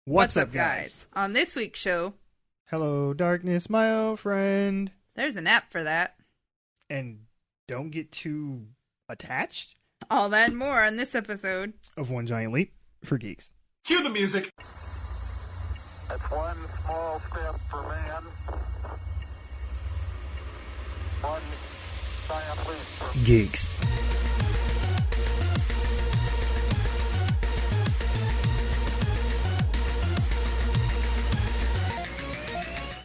What's up, guys? On this week's show... Hello, darkness, my old friend. There's an app for that. And don't get too attached. All that and more on this episode of One Giant Leap for Geeks. Cue the music. That's one small step for man. One giant leap for Geeks.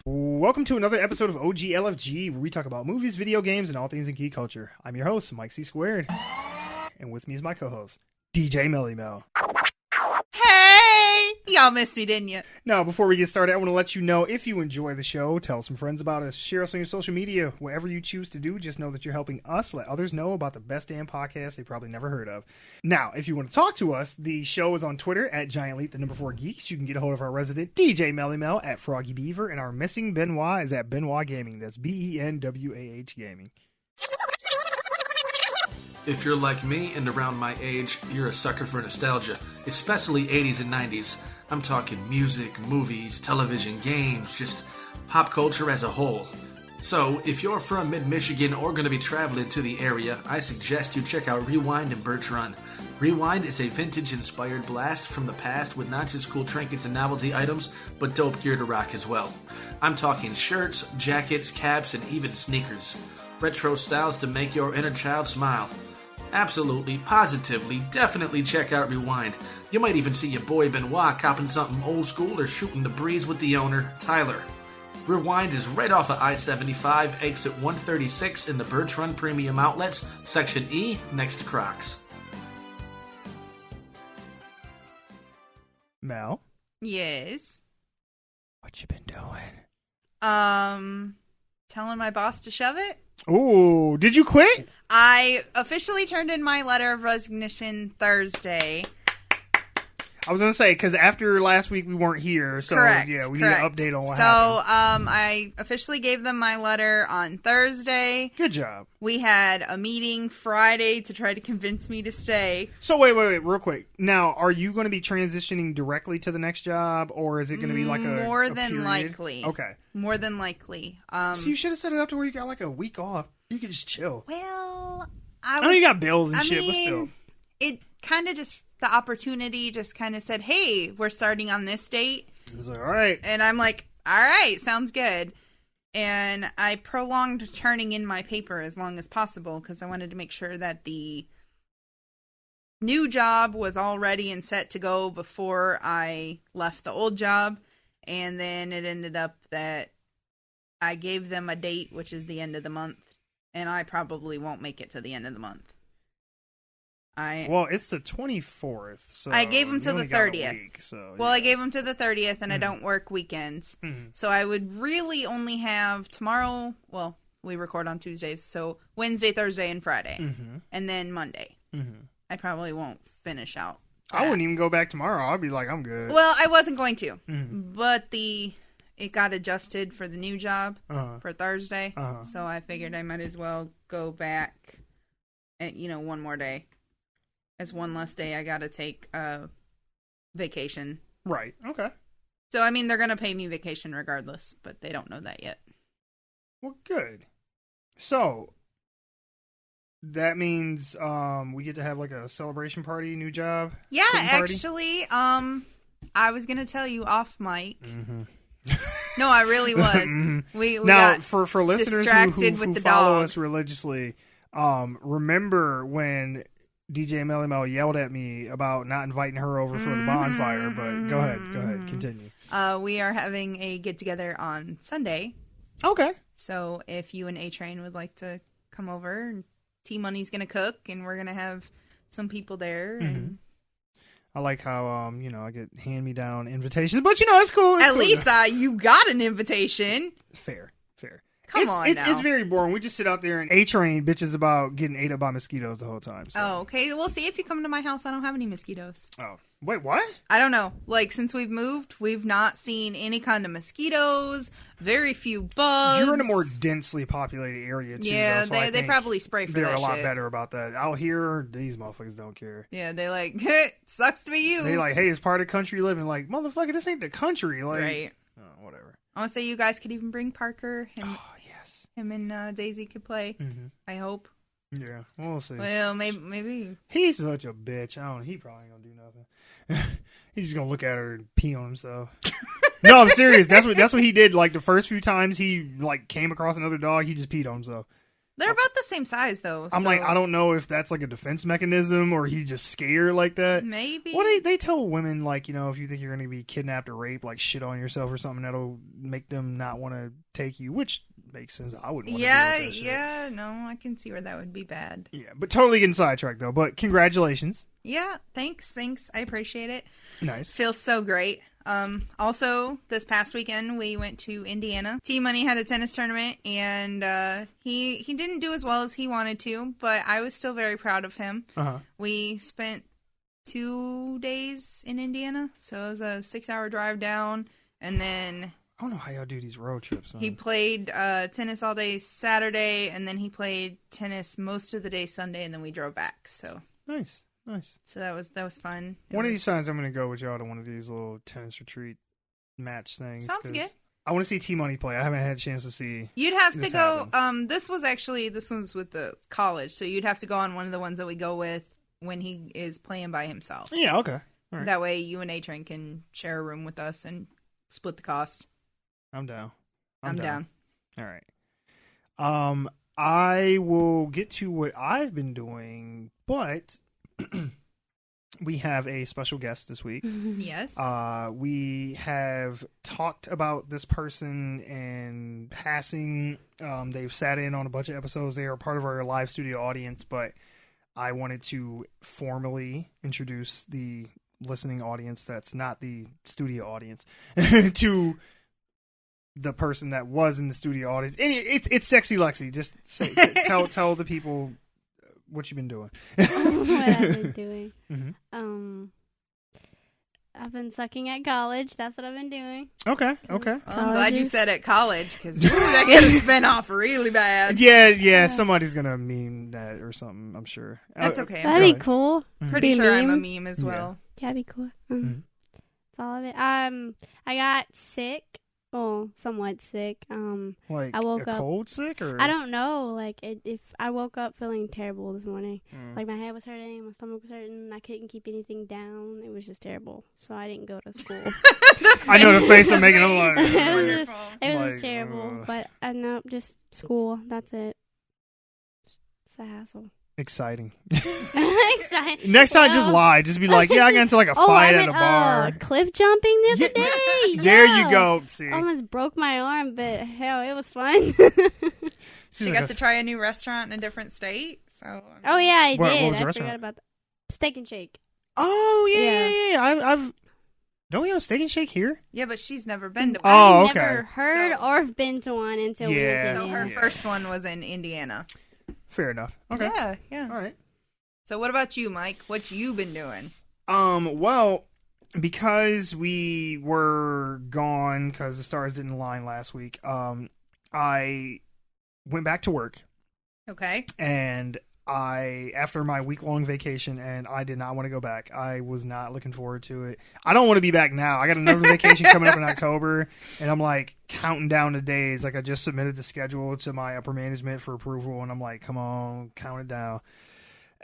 Welcome to another episode of OG LFG, where we talk about movies, video games, and all things in geek culture. I'm your host, Mike C. Squared, and with me is my co-host, DJ Melly Mel. Hey! Y'all missed me, didn't you? Now, before we get started, I want to let you know, if you enjoy the show, tell some friends about us, share us on your social media, whatever you choose to do, just know that you're helping us let others know about the best damn podcast they probably never heard of. Now, if you want to talk to us, the show is on Twitter at GiantLeap4Geeks. You can get a hold of our resident DJ Melly Mel at Froggy Beaver, and our missing Benoit is at Benoit Gaming. That's BENWAH Gaming. If you're like me and around my age, you're a sucker for nostalgia, especially 80s and 90s. I'm talking music, movies, television, games, just pop culture as a whole. So, if you're from mid-Michigan or going to be traveling to the area, I suggest you check out Rewind and Birch Run. Rewind is a vintage-inspired blast from the past with not just cool trinkets and novelty items, but dope gear to rock as well. I'm talking shirts, jackets, caps, and even sneakers. Retro styles to make your inner child smile. Absolutely, positively, definitely check out Rewind. You might even see your boy Benoit copping something old school or shooting the breeze with the owner, Tyler. Rewind is right off of I-75, exit 136 in the Birch Run Premium Outlets, Section E, next to Crocs. Mel? Yes. What you been doing? Telling my boss to shove it. Ooh, did you quit? I officially turned in my letter of resignation Thursday. I was going to say, because after last week we weren't here, so correct. Yeah, we need an update on what happened. So, I officially gave them my letter on Thursday. Good job. We had a meeting Friday to try to convince me to stay. So wait, real quick. Now, are you going to be transitioning directly to the next job, or is it going to be like more a than period? likely? Okay. More than likely. So you should have set it up to where you got like a week off. You could just chill. Well, I know you got bills and shit, but still. It kind of just... The opportunity just kind of said, hey, we're starting on this date. I was like, all right. And I'm like, all right, sounds good. And I prolonged turning in my paper as long as possible because I wanted to make sure that the new job was all ready and set to go before I left the old job. And then it ended up that I gave them a date, which is the end of the month. And I probably won't make it to the end of the month. Well, it's the 24th, so I gave them to the 30th. Week, so, well, yeah. I gave them to the 30th, and I don't work weekends. Mm-hmm. So I would really only have tomorrow, well, we record on Tuesdays, so Wednesday, Thursday, and Friday. Mm-hmm. And then Monday. Mm-hmm. I probably won't finish out that. I wouldn't even go back tomorrow. I'd be like, I'm good. Well, I wasn't going to. Mm-hmm. But it got adjusted for the new job for Thursday. Uh-huh. So I figured I might as well go back, one more day. As one less day, I gotta take vacation. Right. Okay. So, I mean, they're gonna pay me vacation regardless, but they don't know that yet. Well, good. So, that means we get to have like a celebration party, new job? Yeah, party? actually, I was gonna tell you off mic. Mm-hmm. No, I really was. Mm-hmm. We now, got for listeners distracted who with the follow dog. us religiously, remember when DJ Melly Mel yelled at me about not inviting her over for the bonfire, but go ahead, continue. We are having a get-together on Sunday. Okay. So if you and A-Train would like to come over, T-Money's going to cook, and we're going to have some people there. Mm-hmm. And I like how, I get hand-me-down invitations, but, it's cool. It's At cool. least you got an invitation. Fair. Come on now. It's very boring. We just sit out there and A-Train bitches about getting ate up by mosquitoes the whole time. So. Oh, okay. We'll see if you come to my house. I don't have any mosquitoes. Oh, wait, what? I don't know. Like, since we've moved, we've not seen any kind of mosquitoes, very few bugs. You're in a more densely populated area, too. Yeah, though, so they probably spray for that they're shit. a lot better about that. Out here, these motherfuckers don't care. Yeah, they like, sucks to be you. They like, hey, it's part of the country you live in. Like, motherfucker, this ain't the country. Like, right. Whatever. I want to say you guys could even bring Parker. Yes. Him and Daisy could play. Mm-hmm. I hope. Yeah, we'll see. Well, maybe. He's such a bitch. He probably ain't gonna do nothing. He's just gonna look at her and pee on himself. No, I'm serious. That's what he did. Like the first few times he like came across another dog, he just peed on himself. They're about the same size though. I'm like, I don't know if that's like a defense mechanism or he's just scared like that. Maybe. Well, they tell women like, if you think you're gonna be kidnapped or raped, like shit on yourself or something that'll make them not want to take you, which makes sense. I wouldn't want to do that shit. Yeah, no, I can see where that would be bad. Yeah, but totally getting sidetracked though. But congratulations. Yeah, thanks. I appreciate it. Nice. Feels so great. Also, this past weekend we went to Indiana. T-Money had a tennis tournament, and he didn't do as well as he wanted to, but I was still very proud of him. Uh-huh. We spent 2 days in Indiana, so it was a 6-hour drive down, and then I don't know how y'all do these road trips. Huh? he played tennis all day Saturday, and then he played tennis most of the day Sunday, and then we drove back. So Nice. So that was fun. One of these times I'm going to go with y'all to one of these little tennis retreat match things. Sounds good. I want to see T-Money play. I haven't had a chance to see. You'd have this to go. happen. This one's with the college, so you'd have to go on one of the ones that we go with when he is playing by himself. Yeah, okay. All right. That way you and A-Train can share a room with us and split the cost. I'm down. I'm down. All right. I will get to what I've been doing, but we have a special guest this week. Yes. We have talked about this person in passing. They've sat in on a bunch of episodes. They are part of our live studio audience, but I wanted to formally introduce the listening audience that's not the studio audience to the person that was in the studio audience. And it's Sexy Lexi. Just tell the people what you've been doing. What I've been doing. Mm-hmm. I've been sucking at college. That's what I've been doing. Okay. I'm glad you said at college, because that could have spun off really bad. Yeah. Somebody's gonna meme that or something. I'm sure. That's okay. That'd be cool. Pretty Be sure I'm a meme. meme as well. That'd be cool. Mm-hmm. That's all of it. I got sick. Well, somewhat sick. Like I woke up cold sick or I don't know. Like if I woke up feeling terrible this morning. Mm. Like my head was hurting, my stomach was hurting. I couldn't keep anything down. It was just terrible. So I didn't go to school. I know the face I'm making. I'm like, it was Like, just terrible. But no, just school. That's it. It's a hassle. exciting. Exciting. Next time, just lie. Just be like, yeah, I got into like a fight I at went, a bar. Cliff jumping the other day. There Yeah. you go. See, Almost broke my arm, but hell, it was fun. She got to try a new restaurant in a different state. So Oh yeah, I What did. was the I restaurant? forgot about that. Steak and Shake. Oh Yeah. yeah. I've don't we have a Steak and Shake here? yeah, but she's never been to Oh, one. I've okay. never heard So- or been to one until we went Yeah. to So her Yeah. first one was in Indiana. Fair enough. Okay. Yeah. All right. So what about you, Mike? What you been doing? Well, because we were gone because the stars didn't align last week, I went back to work. Okay. And after my week-long vacation, and I did not want to go back. I was not looking forward to it. I don't want to be back now. I got another vacation coming up in October, and I'm like counting down the days. Like I just submitted the schedule to my upper management for approval, and I'm like, come on, count it down.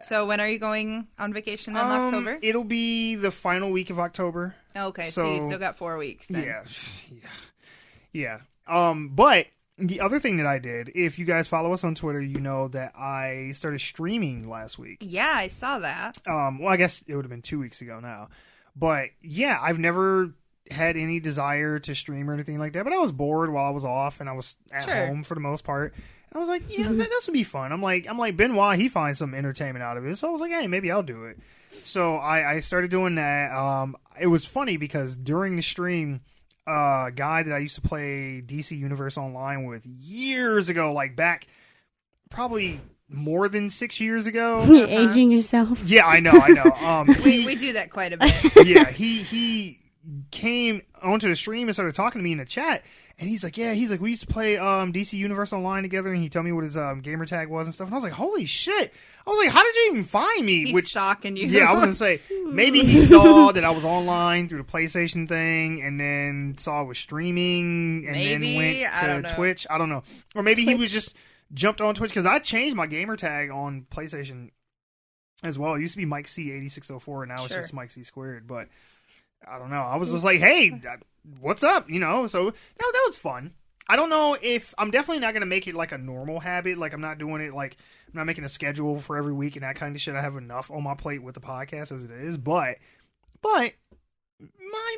So when are you going on vacation in October? It'll be the final week of October. Okay, so you so- still got 4 weeks then. Yeah. But the other thing that I did, if you guys follow us on Twitter, you know that I started streaming last week. Yeah, I saw that. Well, I guess it would have been 2 weeks ago now. But yeah, I've never had any desire to stream or anything like that. But I was bored while I was off, and I was at Sure. home for the most part. And I was like, yeah, this would be fun. I'm like Benoit, he finds some entertainment out of it. So I was like, hey, maybe I'll do it. So I started doing that. It was funny because during the stream, guy that I used to play DC Universe Online with years ago, like back probably more than 6 years ago. You're aging yourself. Yeah, I know. We do that quite a bit. Yeah, he came onto the stream and started talking to me in the chat, and he's like, we used to play DC Universe Online together, and he told me what his gamer tag was and stuff, and I was like, holy shit. I was like, how did you even find me? He's stalking you. Yeah, I was gonna say, maybe he saw that I was online through the PlayStation thing, and then saw I was streaming, and then went to Twitch. I don't know. Or maybe he was just jumped on Twitch, because I changed my gamer tag on PlayStation as well. It used to be Mike C8604, and now it's just Mike C squared, but I don't know. I was just like, hey, what's up? You know, so that was fun. I don't know if I'm definitely not going to make it like a normal habit. Like, I'm not doing it like I'm not making a schedule for every week and that kind of shit. I have enough on my plate with the podcast as it is, but I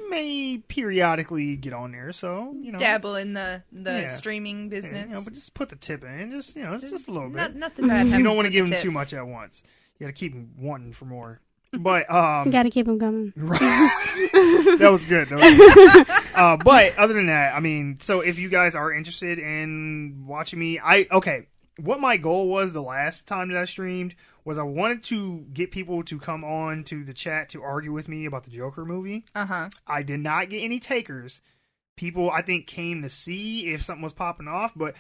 may periodically get on there. So, you know, dabble in the streaming business. Yeah, but just put the tip in. Just, you know, it's just a little bit. Nothing bad happens. You don't want to give them tip. too much at once. You got to keep them wanting for more. But You gotta keep them coming. That was good. But other than that, I mean, so if you guys are interested in watching me, what my goal was the last time that I streamed was I wanted to get people to come on to the chat to argue with me about the Joker movie. I did not get any takers. People, I think, came to see if something was popping off, but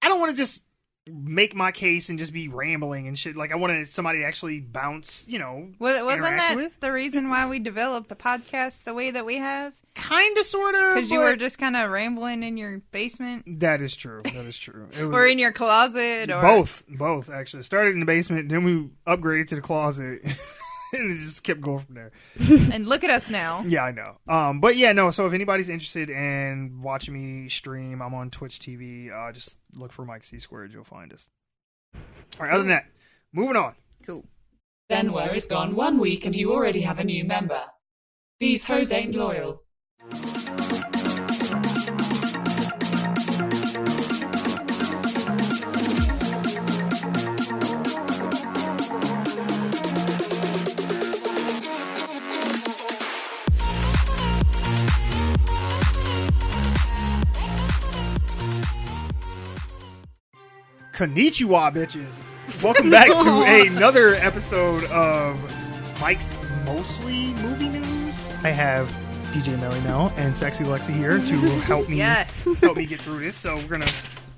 I don't want to just make my case and just be rambling and shit. Like, I wanted somebody to actually bounce, you know. Wasn't that the reason why we developed the podcast the way that we have? Kind of, sort of. Because you were just kind of rambling in your basement? That is true. Or in your closet? Or Both, actually. Started in the basement, then we upgraded to the closet. And it just kept going from there. And look at us now. Yeah, I know. But yeah, no, so if anybody's interested in watching me stream, I'm on Twitch TV. Just look for Mike C Squared. You'll find us. All right, other than that, moving on. Cool. Benware is gone 1 week and you already have a new member. These hoes ain't loyal. Konnichiwa, bitches. Welcome back to another episode of Mike's Mostly Movie News. I have DJ Melly Mel and Sexy Lexi here to help me help me get through this. So we're gonna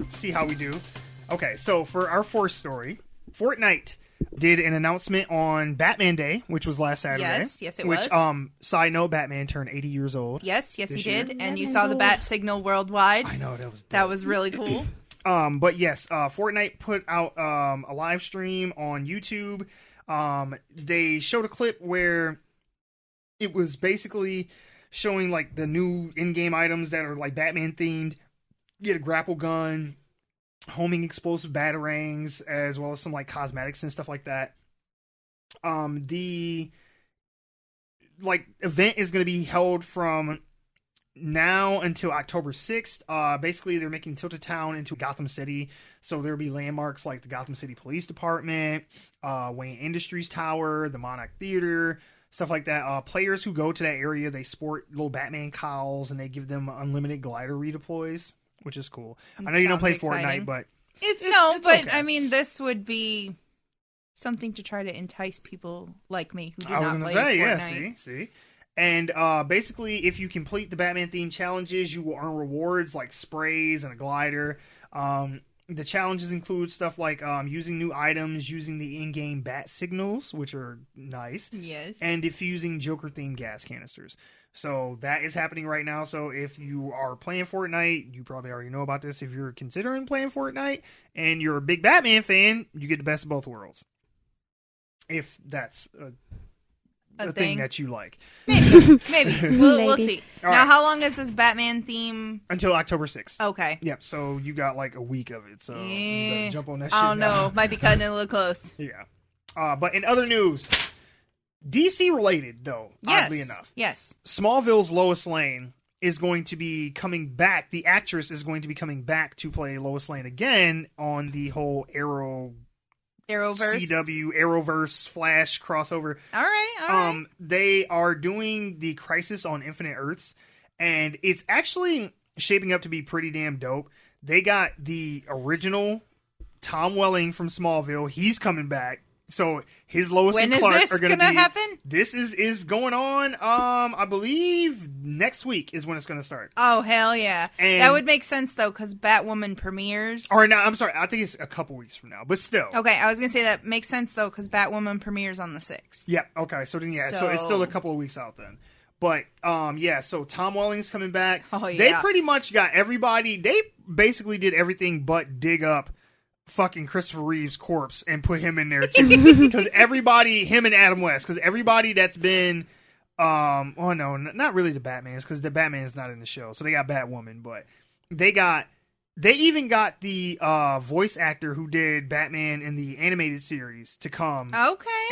see how we do. Okay, so for our fourth story, Fortnite did an announcement on Batman Day, which was last Saturday. Yes, it was. Which, side note, Batman turned 80 years old. Yes, he did. And you Batman's saw the old. bat signal worldwide. I know, that was dope. That was really cool. But yes, Fortnite put out a live stream on YouTube. They showed a clip where it was basically showing like the new in-game items that are like Batman themed. You get a grapple gun, homing explosive batarangs, as well as some like cosmetics and stuff like that. The like event is going to be held from now until October 6th. Basically, they're making Tilted Town into Gotham City, so there'll be landmarks like the Gotham City Police Department, Wayne Industries Tower, the Monarch Theater, stuff like that. Players who go to that area, they sport little Batman cowls, and they give them unlimited glider redeploys, which is cool. I know you don't play exciting. Fortnite, but it's but okay. I mean, this would be something to try to entice people like me who do not play Fortnite. Yeah, see. And basically, if you complete the Batman-themed challenges, you will earn rewards like sprays and a glider. The challenges include stuff like using new items, using the in-game bat signals, which are nice. Yes. And diffusing Joker-themed gas canisters. So that is happening right now. So if you are playing Fortnite, you probably already know about this. If you're considering playing Fortnite and you're a big Batman fan, you get the best of both worlds. If that's a thing that you like. Maybe. We'll see. All now, right. how long is this Batman theme? Until October 6th. Okay. Yep, so you got like a week of it, so you better jump on that shit Oh, now. no. Might be cutting it a little close. Yeah. But in other news, DC related, though, oddly enough. Yes. Smallville's Lois Lane is going to be coming back. The actress is going to be coming back to play Lois Lane again on the whole Arrowverse. CW Arrowverse Flash crossover. All right. They are doing the Crisis on Infinite Earths, and it's actually shaping up to be pretty damn dope. They got the original Tom Welling from Smallville. He's coming back. So his Lois and Clark are going to happen? This is going on. I believe next week is when it's going to start. Oh hell yeah! And that would make sense though, because Batwoman premieres. Or no, I'm sorry. I think it's a couple weeks from now, but still. Okay, I was gonna say that makes sense though, because Batwoman premieres on the 6th. Yeah. Okay. So then, so it's still a couple of weeks out then. But yeah. So Tom Welling's coming back. Oh yeah. They pretty much got everybody. They basically did everything but dig up fucking Christopher Reeve's corpse and put him in there too, because everybody, him and Adam West, because everybody that's been oh no, not really the Batmans, because the Batman's not in the show, so they got Batwoman, but they even got the voice actor who did Batman in the animated series to come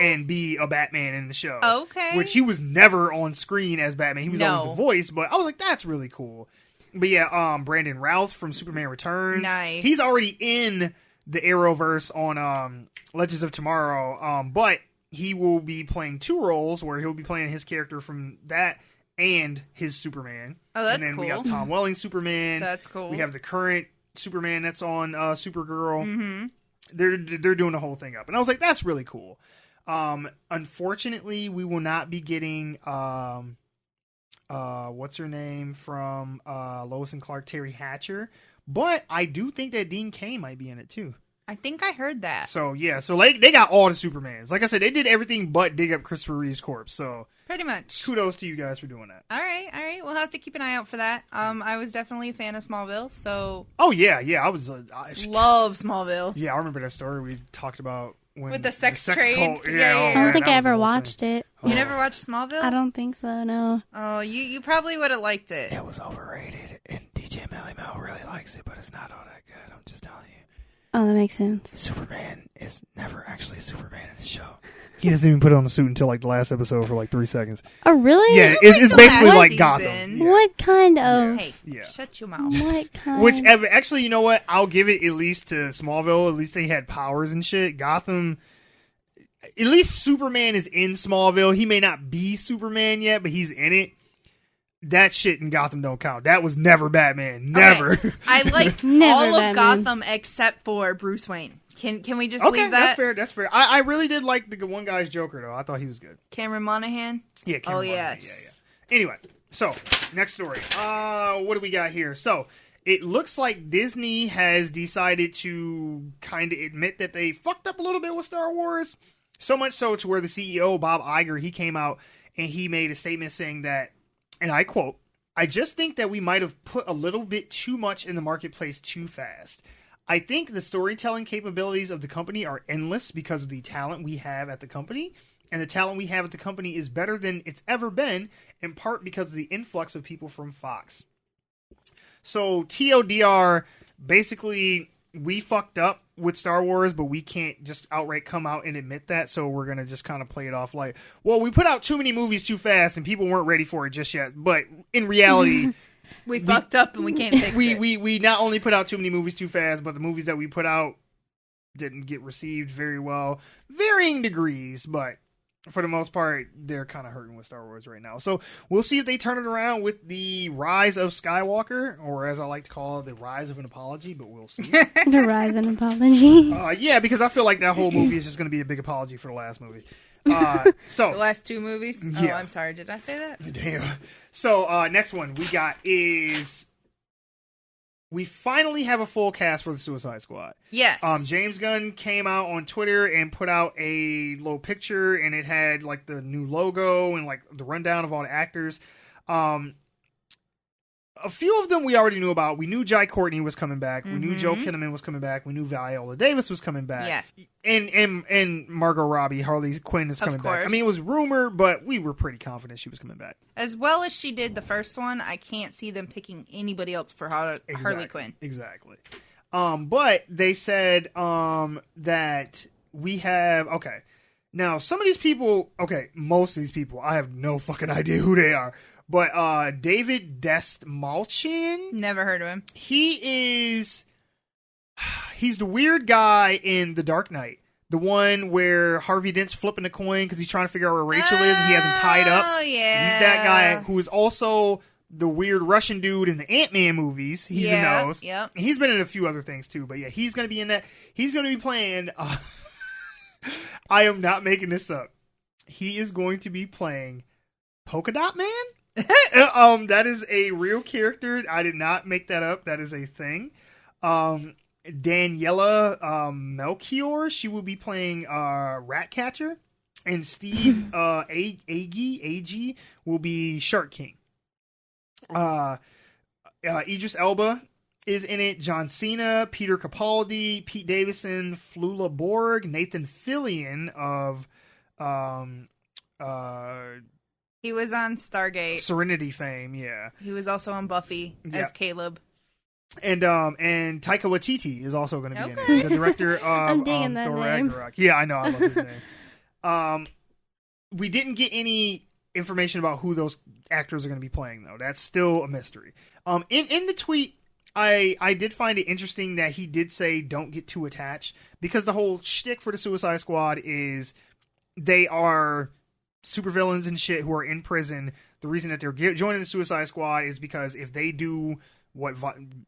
and be a Batman in the show, which he was never on screen as Batman. He was always the voice, but I was like, that's really cool. But yeah, Brandon Routh from Superman Returns, nice. He's already in the Arrowverse on Legends of Tomorrow, but he will be playing 2 roles where he'll be playing his character from that and his Superman. Oh, that's cool. And then cool. we got Tom Welling's Superman. That's cool. We have the current Superman that's on Supergirl. Mm-hmm. They're doing the whole thing up. And I was like, that's really cool. Unfortunately, we will not be getting what's her name from Lois and Clark, Terry Hatcher. But I do think that Dean Cain might be in it too. I think I heard that. So yeah, so like they got all the Supermans. Like I said, they did everything but dig up Christopher Reeve's corpse. So pretty much. Kudos to you guys for doing that. All right. We'll have to keep an eye out for that. I was definitely a fan of Smallville, so. Oh yeah, I was. Love Smallville. Yeah, I remember that story we talked about when with the sex trade. Cult. I don't think I ever watched it. You never watched Smallville? I don't think so. No. Oh, you probably would have liked it. It was overrated, and DJ Melly Mel really likes it, but it's not all that good. I'm just telling you. Oh, that makes sense. Superman is never actually Superman in the show. He doesn't even put on a suit until like the last episode for like 3 seconds. Oh, really? Yeah, it's basically like Gotham. Yeah. What kind of? Hey, shut your mouth. What kind? Which actually, you know what? I'll give it at least to Smallville. At least they had powers and shit. Gotham. At least Superman is in Smallville. He may not be Superman yet, but he's in it. That shit in Gotham don't count. That was never Batman. Never. Okay. I liked all of Gotham except for Bruce Wayne. Can we just leave that? That's fair. I really did like the one guy's Joker, though. I thought he was good. Cameron Monaghan? Yeah, Cameron Monaghan. Yes. Yeah. Anyway, so, next story. What do we got here? So, it looks like Disney has decided to kind of admit that they fucked up a little bit with Star Wars. So much so to where the CEO, Bob Iger, he came out and he made a statement saying that, and I quote, "I just think that we might have put a little bit too much in the marketplace too fast. I think the storytelling capabilities of the company are endless because of the talent we have at the company, and the talent we have at the company is better than it's ever been, in part because of the influx of people from Fox." So TLDR, basically, we fucked up with Star Wars, but we can't just outright come out and admit that, so we're going to just kind of play it off like, well, we put out too many movies too fast and people weren't ready for it just yet. But in reality, we fucked up and we can't fix it. We not only put out too many movies too fast, but the movies that we put out didn't get received very well. Varying degrees, but for the most part, they're kind of hurting with Star Wars right now. So we'll see if they turn it around with the Rise of Skywalker, or as I like to call it, the Rise of an Apology, but we'll see. The Rise of an Apology. Yeah, because I feel like that whole movie is just going to be a big apology for the last movie. So the last 2 movies? Yeah. Oh, I'm sorry. Did I say that? Damn. So next one we got is we finally have a full cast for the Suicide Squad. Yes. James Gunn came out on Twitter and put out a little picture, and it had like the new logo and like the rundown of all the actors. A few of them we already knew about. We knew Jai Courtney was coming back. We knew Joel Kinnaman was coming back. We knew Viola Davis was coming back. Yes. And Margot Robbie, Harley Quinn is coming back. I mean, it was rumor, but we were pretty confident she was coming back. As well as she did the first one, I can't see them picking anybody else for Harley Quinn. Exactly. But they said that we have... Okay. Now, some of these people... Okay, most of these people, I have no fucking idea who they are. But David Dastmalchian... Never heard of him. He's the weird guy in The Dark Knight. The one where Harvey Dent's flipping a coin because he's trying to figure out where Rachel is and he has him tied up. Oh, yeah. He's that guy who is also the weird Russian dude in the Ant-Man movies. He's in those. Yep. He's been in a few other things too, but yeah, he's going to be in that. He's going to be playing. I am not making this up. He is going to be playing Polka Dot Man. That is a real character. I did not make that up. That is a thing. Daniela Melchior, she will be playing Ratcatcher, and Steve Agee will be Shark King. Idris Elba is in it. John Cena, Peter Capaldi, Pete Davidson, Flula Borg, Nathan Fillion of He was on Stargate. Serenity fame, yeah. He was also on Buffy as Caleb. And Taika Waititi is also going to be in it. The director of I'm digging that Thor name. Ragnarok. Yeah, I know. I love his name. We didn't get any information about who those actors are going to be playing, though. That's still a mystery. In the tweet, I did find it interesting that he did say don't get too attached, because the whole shtick for the Suicide Squad is they are supervillains and shit who are in prison. The reason that they're joining the Suicide Squad is because if they do what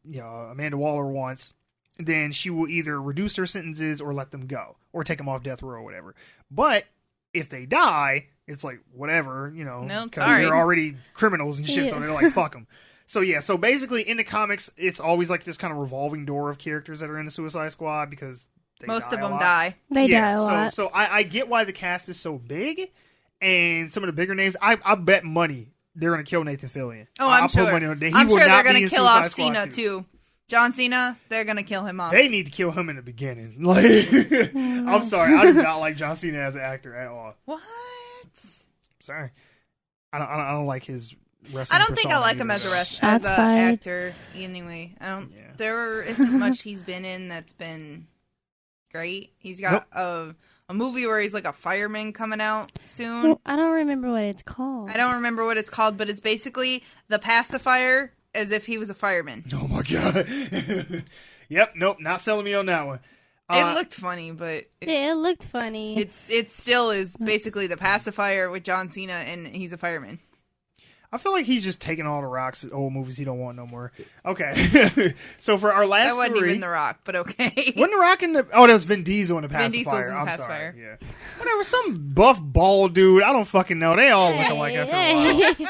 Amanda Waller wants, then she will either reduce their sentences or let them go, or take them off death row or whatever. But if they die, it's like, whatever, No, because sorry. they're already criminals and shit, so they're like, fuck them. So yeah, so basically in the comics, it's always like this kind of revolving door of characters that are in the Suicide Squad, because Most of them lot. die. They die a lot. So I get why the cast is so big, and some of the bigger names, I bet money they're going to kill Nathan Fillion. Oh, I'll I'm sure. put money on that. I'm sure they're going going to kill off Cena, too. John Cena, they're going to kill him off. They need to kill him in the beginning. Like, I'm sorry, I do not like John Cena as an actor at all. What? Sorry, I don't like his wrestling. I don't think I like him as an actor. Anyway, I don't. Yeah. There isn't much he's been in that's been great. He's got a movie where he's like a fireman coming out soon. Well, I don't remember what it's called. I don't remember what it's called, but it's basically The Pacifier as if he was a fireman. Oh my god. Yep. Nope. Not selling me on that one. It looked funny, but It looked funny. it still is basically The Pacifier with John Cena, and he's a fireman. I feel like he's just taking all the Rock's old movies he don't want no more. Okay. So for our last That wasn't story, even The Rock, but okay. wasn't The Rock in the... Oh, that was Vin Diesel in the Vin Diesel's Pacifier. in The I'm Pacifier. sorry. Yeah. Whatever. Some buff, bald dude. I don't fucking know. They all look alike after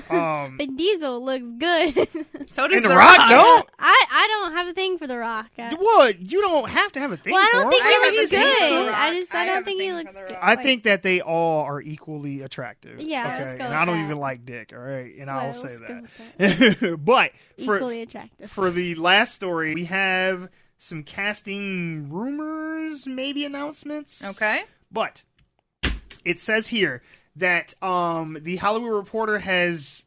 a while. Vin Diesel looks good. So does And The Rock, Rock. no? I don't have a thing for The Rock. What? You don't have to have a thing Well, I for don't him. think I he have looks a thing for The good. Rock. I have don't a think he thing looks for The good. Rock. I think that they all are equally attractive. Yeah, Okay. let's go And I with don't that. even like dick, all right? And Well, I'll let's say go that. with that. But Equally attractive. for the last story, we have some casting rumors, maybe announcements. Okay. But it says here that the Hollywood Reporter has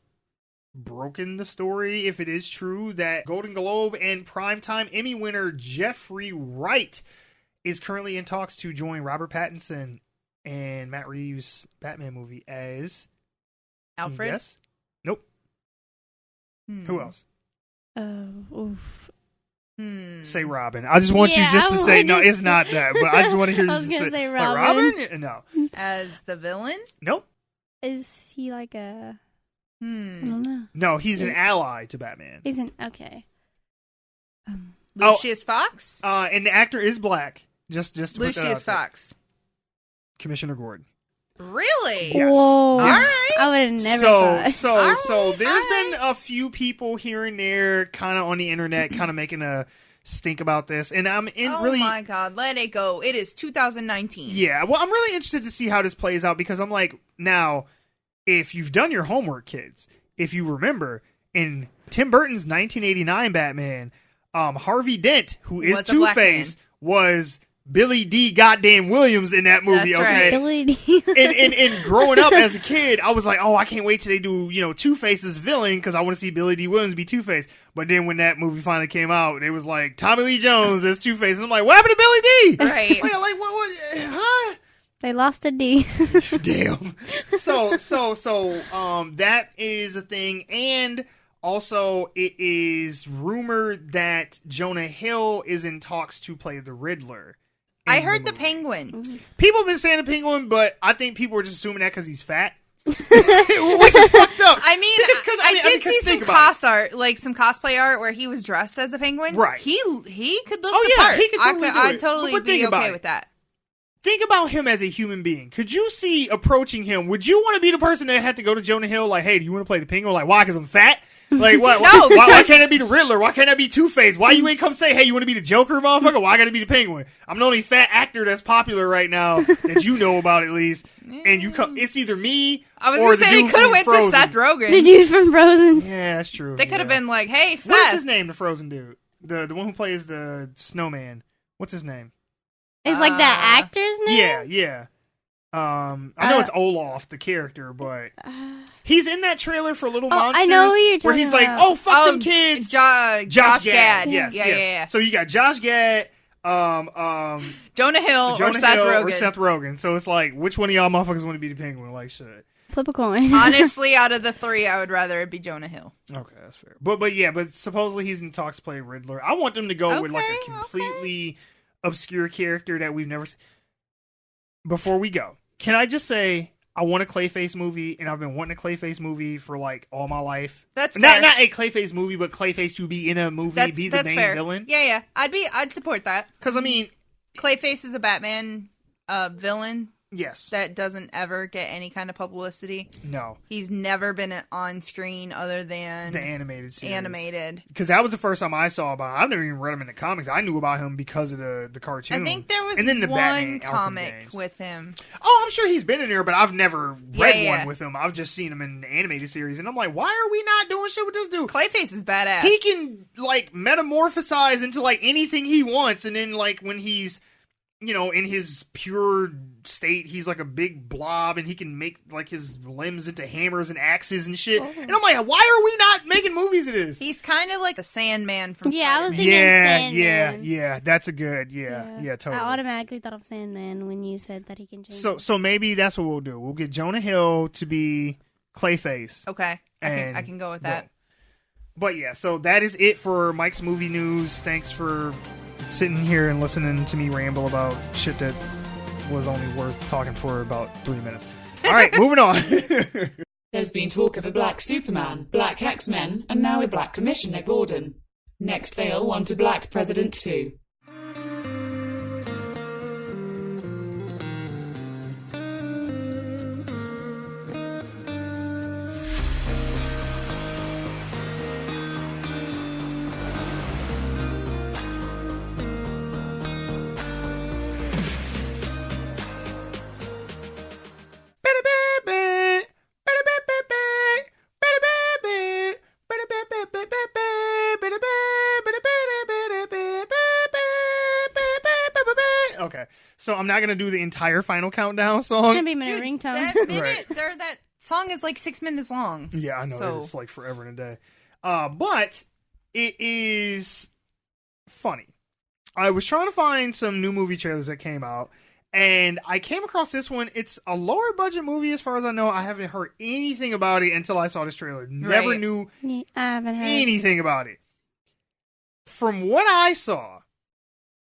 broken the story, if it is true, that Golden Globe and Primetime Emmy winner Jeffrey Wright is currently in talks to join Robert Pattinson and Matt Reeves' Batman movie as Alfred? Yes. Nope. Who else? Oof. Say Robin. I just want you just to say no. It's not that, but I just want to hear you I was just gonna say like, Robin. Robin? No. As the villain? Nope. Is he like a... I don't know. No, he's an ally to Batman. Isn't... Okay. Lucius Fox? And the actor is black. Just to put that Lucius out there. Fox. Commissioner Gordon. Really? Yes. Whoa. All right. I would have never So thought. there's been a few people here and there kind of on the internet kind of making a stink about this. And I'm really... Oh my god, let it go. It is 2019. Yeah, well, I'm really interested to see how this plays out, because I'm like, now, if you've done your homework, kids, if you remember, in Tim Burton's 1989 Batman, Harvey Dent, who is Was a black Two-Face, was Billy D. Goddamn Williams in that movie, That's okay? right. Billy D. And growing up as a kid, I was like, oh, I can't wait till they do, Two-Face as villain, because I want to see Billy D. Williams be Two-Face. But then when that movie finally came out, it was like Tommy Lee Jones as Two-Face, and I'm like, what happened to Billy D? Right. Like what, huh? They lost a D. Damn. So, that is a thing, and also it is rumored that Jonah Hill is in talks to play the Riddler. I heard the movie. Penguin. People have been saying the Penguin, but I think people are just assuming that because he's fat. Which is fucked up. I mean, I did see some art, like some cosplay art where he was dressed as a penguin. Right. He could look the part. He could totally do I'd it. totally But be think about okay it. with that. Think about him as a human being. Could you see approaching him? Would you want to be the person that had to go to Jonah Hill like, hey, do you want to play the penguin? Like, why? Because I'm fat? Like, what? No, why can't I be the Riddler? Why can't I be Two-Face? Why you ain't come say, hey, you want to be the Joker, motherfucker? Why I gotta be the penguin? I'm the only fat actor that's popular right now that you know about at least. And you come, it's either me I was or gonna the say dude they could have from went Frozen. to Seth Rogen. The dude from Frozen. Yeah, that's true. They could have been like, hey, Seth. What's his name, the Frozen dude? The one who plays the snowman. What's his name? It's like that actor's name? Yeah. I know it's Olaf, the character, but he's in that trailer for Little Monsters. I know who you're where talking he's like, about. "Oh, fuck them kids." Josh Gad. Yes, Yeah, yes. yeah. So you got Josh Gad, Jonah Hill or Seth Rogen. or Seth Rogen. So it's like, which one of y'all motherfuckers want to be the penguin? Like, shit. Flip a coin. Honestly, out of the three, I would rather it be Jonah Hill. Okay, that's fair. But supposedly he's in talks to play Riddler. I want them to go with like a completely obscure character that we've never seen. Before we go, can I just say I want a Clayface movie, and I've been wanting a Clayface movie for like all my life. That's fair. Not a Clayface movie, but Clayface to be in a movie, be the main fair. villain. Yeah. I'd support that. Because I mean, Clayface is a Batman villain yes, that doesn't ever get any kind of publicity. no, He's never been on screen other than the animated series. animated. Because that was the first time I saw about. I've never even read him in the comics. I knew about him because of the cartoon. I think there was and then the one Batman Arkham comic games. with him. Oh, I'm sure he's been in there, but I've never read Yeah. one with him. I've just seen him in the animated series, and I'm like, why are we not doing shit with this dude? Clayface is badass. He can like metamorphosize into like anything he wants, and then like when he's, you know, in his pure state, he's like a big blob, and he can make like his limbs into hammers and axes and shit. And I'm like, why are we not making movies of this? He's kind of like the Sandman from Yeah, I was Spider-Man. thinking Sandman. Yeah. That's a good, totally. I automatically thought of Sandman when you said that he can change. So maybe that's what we'll do. We'll get Jonah Hill to be Clayface. Okay, I And can go with that. boom. But yeah, so that is it for Mike's movie news. Thanks for sitting here and listening to me ramble about shit that was only worth talking for about 3 minutes. All right, moving on. There's been talk of a black Superman, black X-Men, and now a black Commissioner Gordon. Next they'll want a black president too. Okay, so I'm not gonna do the entire Final Countdown It's song. gonna be my Dude, ringtone. that minute, Right. that song is like 6 minutes long. Yeah, I know, So- it's like forever and a day. But it is funny. I was trying to find some new movie trailers that came out, and I came across this one. It's a lower budget movie as far as I know. I haven't heard anything about it until I saw this trailer. Never Right. knew Yeah, I haven't heard. anything about it. From what I saw,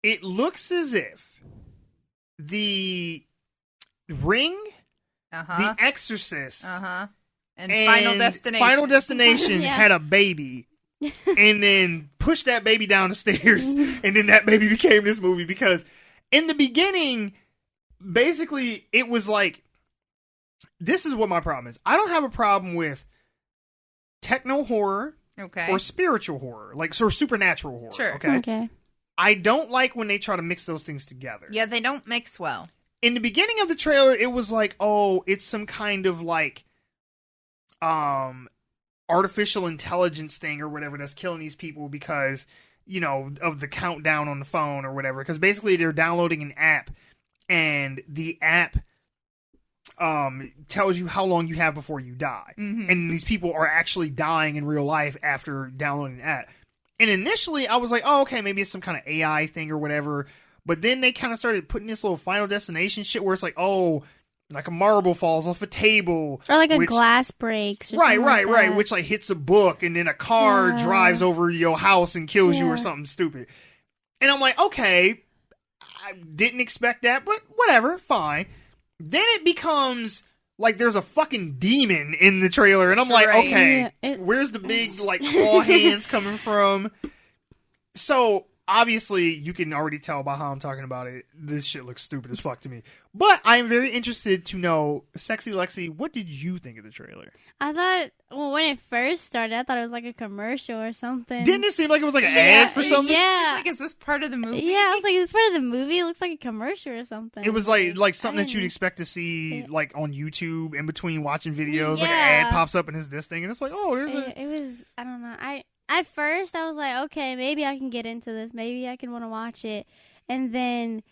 it looks as if the Ring, Uh-huh. The Exorcist, Uh-huh. And Final Destination. Final Destination Yeah. had a baby and then pushed that baby down the stairs, and then that baby became this movie. Because in the beginning, basically, it was like, this is what my problem is. I don't have a problem with techno horror Okay. or spiritual horror, like or supernatural horror. Sure. Okay. I don't like when they try to mix those things together. Yeah, they don't mix well. In the beginning of the trailer, it was like, oh, it's some kind of like artificial intelligence thing or whatever that's killing these people because, you know, of the countdown on the phone or whatever. Because basically they're downloading an app, and the app tells you how long you have before you die. Mm-hmm. And these people are actually dying in real life after downloading the app. And initially I was like, oh, okay, maybe it's some kind of AI thing or whatever. But then they kind of started putting this little Final Destination shit where it's like, oh, like a marble falls off a table. Or like a which- glass breaks. Or Right, something right, like right. that. Which like hits a book, and then a car Yeah. drives over your house and kills you or Yeah. something stupid. And I'm like, okay, I didn't expect that, but whatever, fine. Then it becomes like there's a fucking demon in the trailer, and I'm like, Right. okay, Yeah, where's the big like claw hands coming from? So obviously, you can already tell by how I'm talking about it. This shit looks stupid as fuck to me. But I'm very interested to know, Sexy Lexi, what did you think of the trailer? I thought, well, when it first started, I thought it was like a commercial or something. Didn't it seem like it was like an Yeah, ad for something? Yeah. She's like, is this part of the movie? Yeah, I was like, it's part of the movie. It looks like a commercial or something. It was like something I that you'd didn't- expect to see Yeah. like on YouTube in between watching videos. Like an Yeah. ad pops up and it's this thing, and it's like, oh, there's a. It was, I don't know. At first, I was like, okay, maybe I can get into this. Maybe I can want to watch it. And then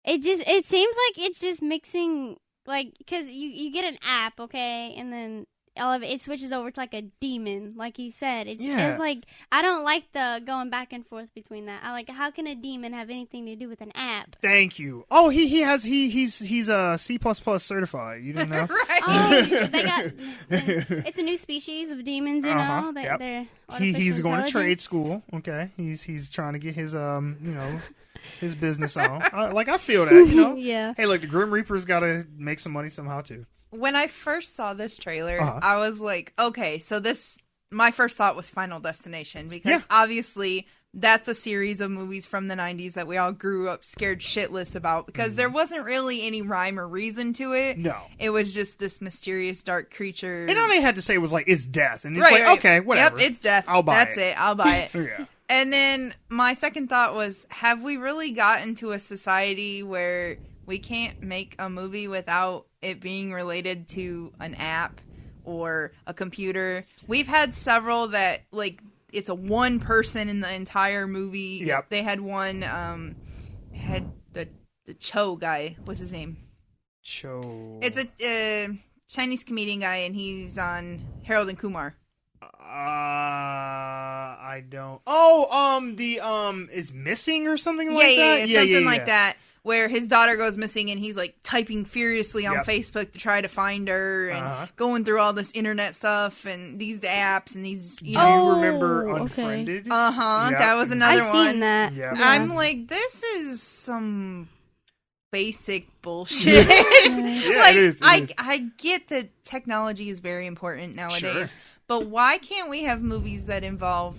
it seems like it's just mixing, like, because you get an app, okay, and then all of it switches over to like a demon, like you said. Yeah. It's like, I don't like the going back and forth between that. I like, how can a demon have anything to do with an app? Thank you. Oh, he's a C++ certified. You didn't know? Right. Oh, they got, it's a new species of demons, you Uh-huh, know? yep. They're He's artificial going to trade intelligence. school. Okay, he's trying to get his his business on. I feel that, you know. Yeah. Hey, look, the Grim Reaper's got to make some money somehow too. When I first saw this trailer, Uh-huh. I was like, okay, so my first thought was Final Destination, because Yeah. obviously that's a series of movies from the 90s that we all grew up scared shitless about, because there wasn't really any rhyme or reason to it. No. It was just this mysterious dark creature. And all they had to say was like, it's death. And it's Right, like, right. okay, whatever. Yep, it's death. I'll buy That's it. I'll buy it. Yeah. And then my second thought was, have we really gotten to a society where we can't make a movie without it being related to an app or a computer? We've had several that, like, it's a one person in the entire movie. Yep. They had one, had the Cho guy. What's his name? Show. It's a Chinese comedian guy, and he's on Harold and Kumar. I don't. Oh, is missing or something like that? Yeah, something like that. Where his daughter goes missing, and he's like typing furiously on Yep. Facebook to try to find her, and Uh-huh. going through all this internet stuff and these apps and these. Do You you know, remember okay. Unfriended? Yep. Yep. That was another I've one. seen that. Yeah. I'm like, this is some basic bullshit. Yeah, Like, it is. It is. I get that technology is very important nowadays, Sure. but why can't we have movies that involve,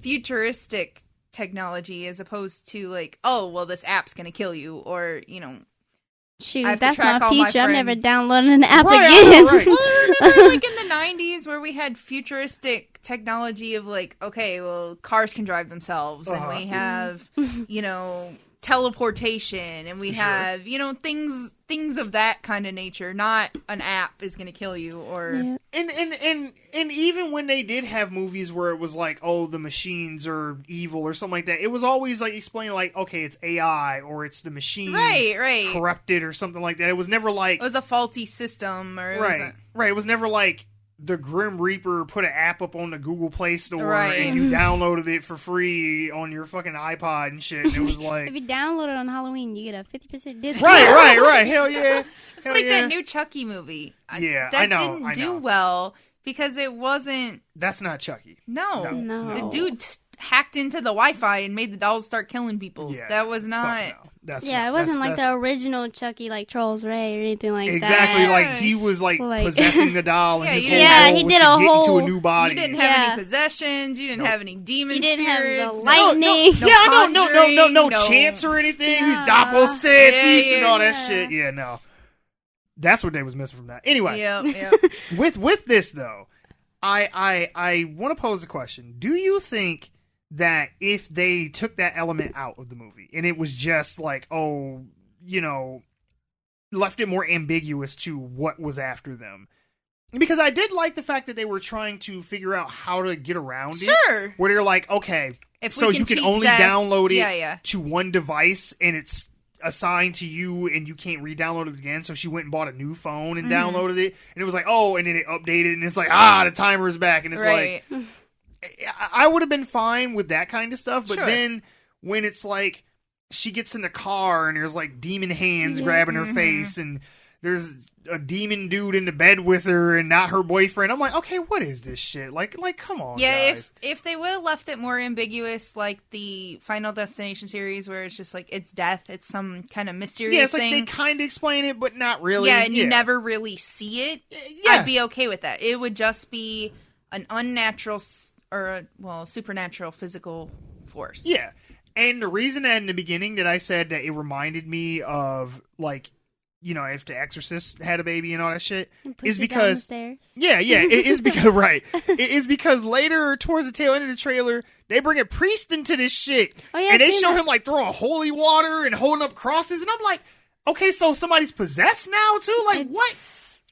futuristic technology as opposed to like, oh, well, this app's gonna kill you, or Shoot, I have to that's track my all my future. I'm never friends. downloading an app Right, again. right. Well, remember, like in the 90s where we had futuristic technology of like, okay, well, cars can drive themselves, and Uh-huh. we have, teleportation, and we Sure. have, things of that kind of nature. Not an app is going to kill you, or Yeah. And even when they did have movies where it was like, oh, the machines are evil or something like that, it was always like explaining like, okay, it's AI or it's the machine right. corrupted or something like that. It was never like It was a faulty system, or it was right. It was never like the Grim Reaper put an app up on the Google Play Store Right. and you downloaded it for free on your fucking iPod and shit. And it was If like, you download it on Halloween, you get a 50% discount. right. Hell yeah. It's Hell like yeah. that new Chucky movie. Yeah, that I know, didn't I do know. well because it wasn't. That's not Chucky. No, No. the dude hacked into the Wi-Fi and made the dolls start killing people. Yeah, that was not. Fuck no. That's Yeah, not- it wasn't that's- like the original Chucky, like Charles Ray or anything like Exactly, that. like he was like Like- possessing the doll, and Yeah, his you whole didn't- Yeah, goal he was did to a get into a whole- new body. You didn't have Yeah. any possessions. You didn't Nope. have any demon You didn't have spirits. the no- lightning. No yeah, conjuring, no no- chance or anything. Yeah. Doppelcities and all that Yeah. shit. Yeah, no. That's what they was missing from that. Anyway, Yep. with this though, I want to pose a question. Do you think that if they took that element out of the movie and it was just like, oh, left it more ambiguous to what was after them? Because I did like the fact that they were trying to figure out how to get around it. Sure. Where they're like, okay, If so we can you can cheat only death- download it Yeah. to one device and it's assigned to you and you can't re-download it again. So she went and bought a new phone and downloaded it, and it was like, oh, and then it updated and it's like, the timer's back, and it's Right. like, I would have been fine with that kind of stuff, but Sure. then when it's like she gets in the car and there's like demon hands grabbing her face and there's a demon dude in the bed with her and not her boyfriend. I'm like, okay, what is this shit? Like, come on, Yeah, guys. if they would have left it more ambiguous, like the Final Destination series, where it's just like it's death, it's some kind of mysterious Yeah, it's like thing. they kind of explain it, but not really. Yeah, and you never really see it. Yeah. I'd be okay with that. It would just be an unnatural supernatural physical force. Yeah. And the reason that in the beginning that I said that it reminded me of, like, you know, if The Exorcist had a baby and all that shit, is because... it is because, right. It is because later, towards the tail end of the trailer, they bring a priest into this shit. Oh, yeah, and they seen show that. him, like, throwing holy water and holding up crosses. And I'm like, okay, so somebody's possessed now, too? Like,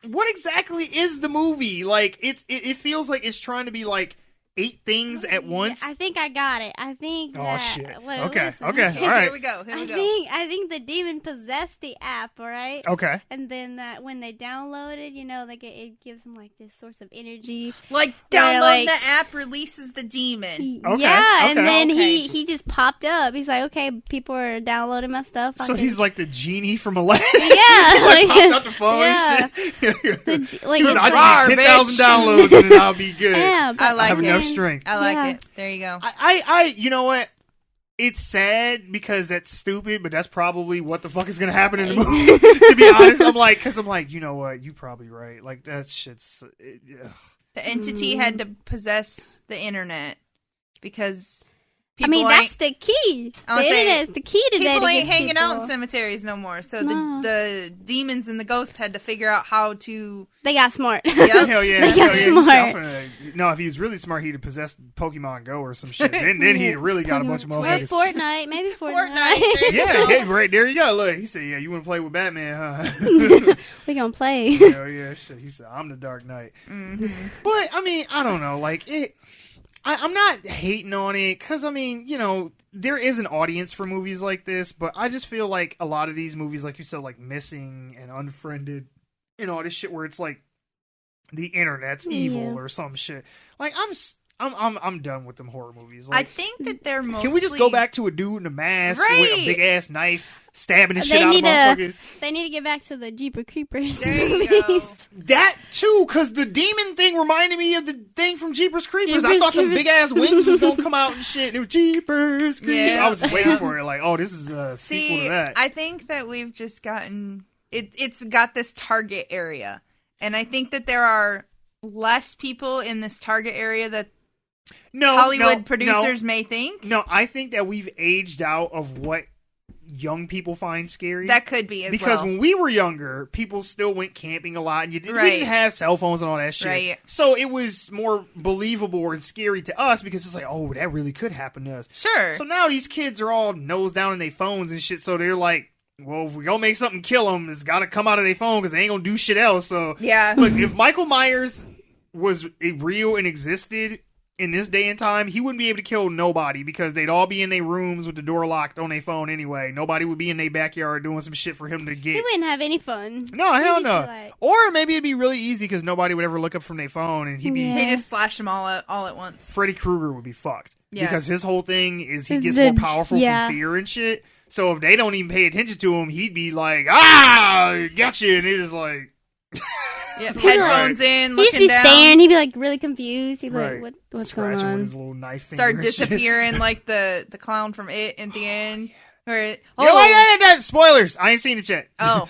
what exactly is the movie? Like, it feels like it's trying to be, like, 8 things at once. I think I got it. I think. Oh, shit. Wait, Okay, listen. okay, all right. Here we go. I think the demon possessed the app, all right? Okay. And then that when they download it, you know, like it gives them like this source of energy. Like, Where, download like- the app, releases the demon. Okay, Yeah, and okay. then Okay. he just popped up. He's like, okay, people are downloading my stuff. I So can- he's like the genie from Aladdin. Yeah, like, like- popped out the phone yeah. and shit. like He was, it's I Rar, just need 10,000 bitch. downloads and then I'll be good. yeah, but I like I have it. enough strength. I like Yeah. it. There you go. I, you know what? It's sad because that's stupid, but that's probably what the fuck is going to happen in the movie. To be honest, I'm like, you know what? You probably right. Like, that shit's... The entity had to possess the internet because I mean, people that's ain't- the key. I The was saying, internet is the key today. people to ain't get hanging out in people. cemeteries no more. So No. the demons and the ghosts had to figure out how to. They got smart. Yep. Hell yeah. They Hell got yeah. smart. No, if he was really smart, he'd have possessed Pokemon Go or some shit. Then he'd really got a bunch of Well, motherfuckers. Fortnite, maybe Fortnite. Fortnite. Yeah, hey, right there you go. Look, he said, yeah, you want to play with Batman, huh? We gonna play. Hell yeah, shit. He said, I'm the Dark Knight. Mm-hmm. But, I mean, I don't know. Like, I'm not hating on it because, I mean, you know, there is an audience for movies like this, but I just feel like a lot of these movies, like you said, like Missing and Unfriended and all this shit where it's like the internet's evil Yeah. or some shit. Like, I'm done with them horror movies. I Like, think that they're mostly. can we just go back to a dude in a mask with a Right. big ass knife stabbing the They shit out of need motherfuckers? They need to get back to the Jeepers Creepers There you movies. go. That too, because the demon thing reminded me of the thing from Jeepers Creepers. I Jeepers thought the Creepers. big ass wings was gonna come out and shit. It was Jeepers Creepers. Yeah. I was just waiting for it. Like, oh, this is a sequel See, to that. I think that we've just gotten it's got this target area, and I think that there are less people in this target area that Hollywood producers may think. No, I think that we've aged out of what young people find scary. That could be as because well. when we were younger, people still went camping a lot, and we Right. didn't have cell phones and all that shit. Right. So it was more believable and scary to us because it's like, oh, that really could happen to us. Sure. So now these kids are all nose down in their phones and shit. So they're like, well, if we gonna make something kill them, it's gotta come out of their phone because they ain't gonna do shit else. So Yeah. look, if Michael Myers was real and existed in this day and time, he wouldn't be able to kill nobody because they'd all be in their rooms with the door locked on their phone anyway. Nobody would be in their backyard doing some shit for him to He get. wouldn't have any fun. No, hell He'd just no. be like- Or maybe it'd be really easy because nobody would ever look up from their phone and he'd be. Yeah. They just slash them all at once. Freddy Krueger would be fucked. Yeah. Because his whole thing is he Is gets the- more powerful yeah. from fear and shit. So if they don't even pay attention to him, he'd be like, ah, gotcha. And it is like. Yeah, headphones in, He'd just looking be down, staring. He'd be like really confused. He'd be Right. like, what's going Scratching with on? his little knife finger start and shit. disappearing like the clown from It at the end. Or, Yeah, spoilers. I ain't seen it yet. Oh.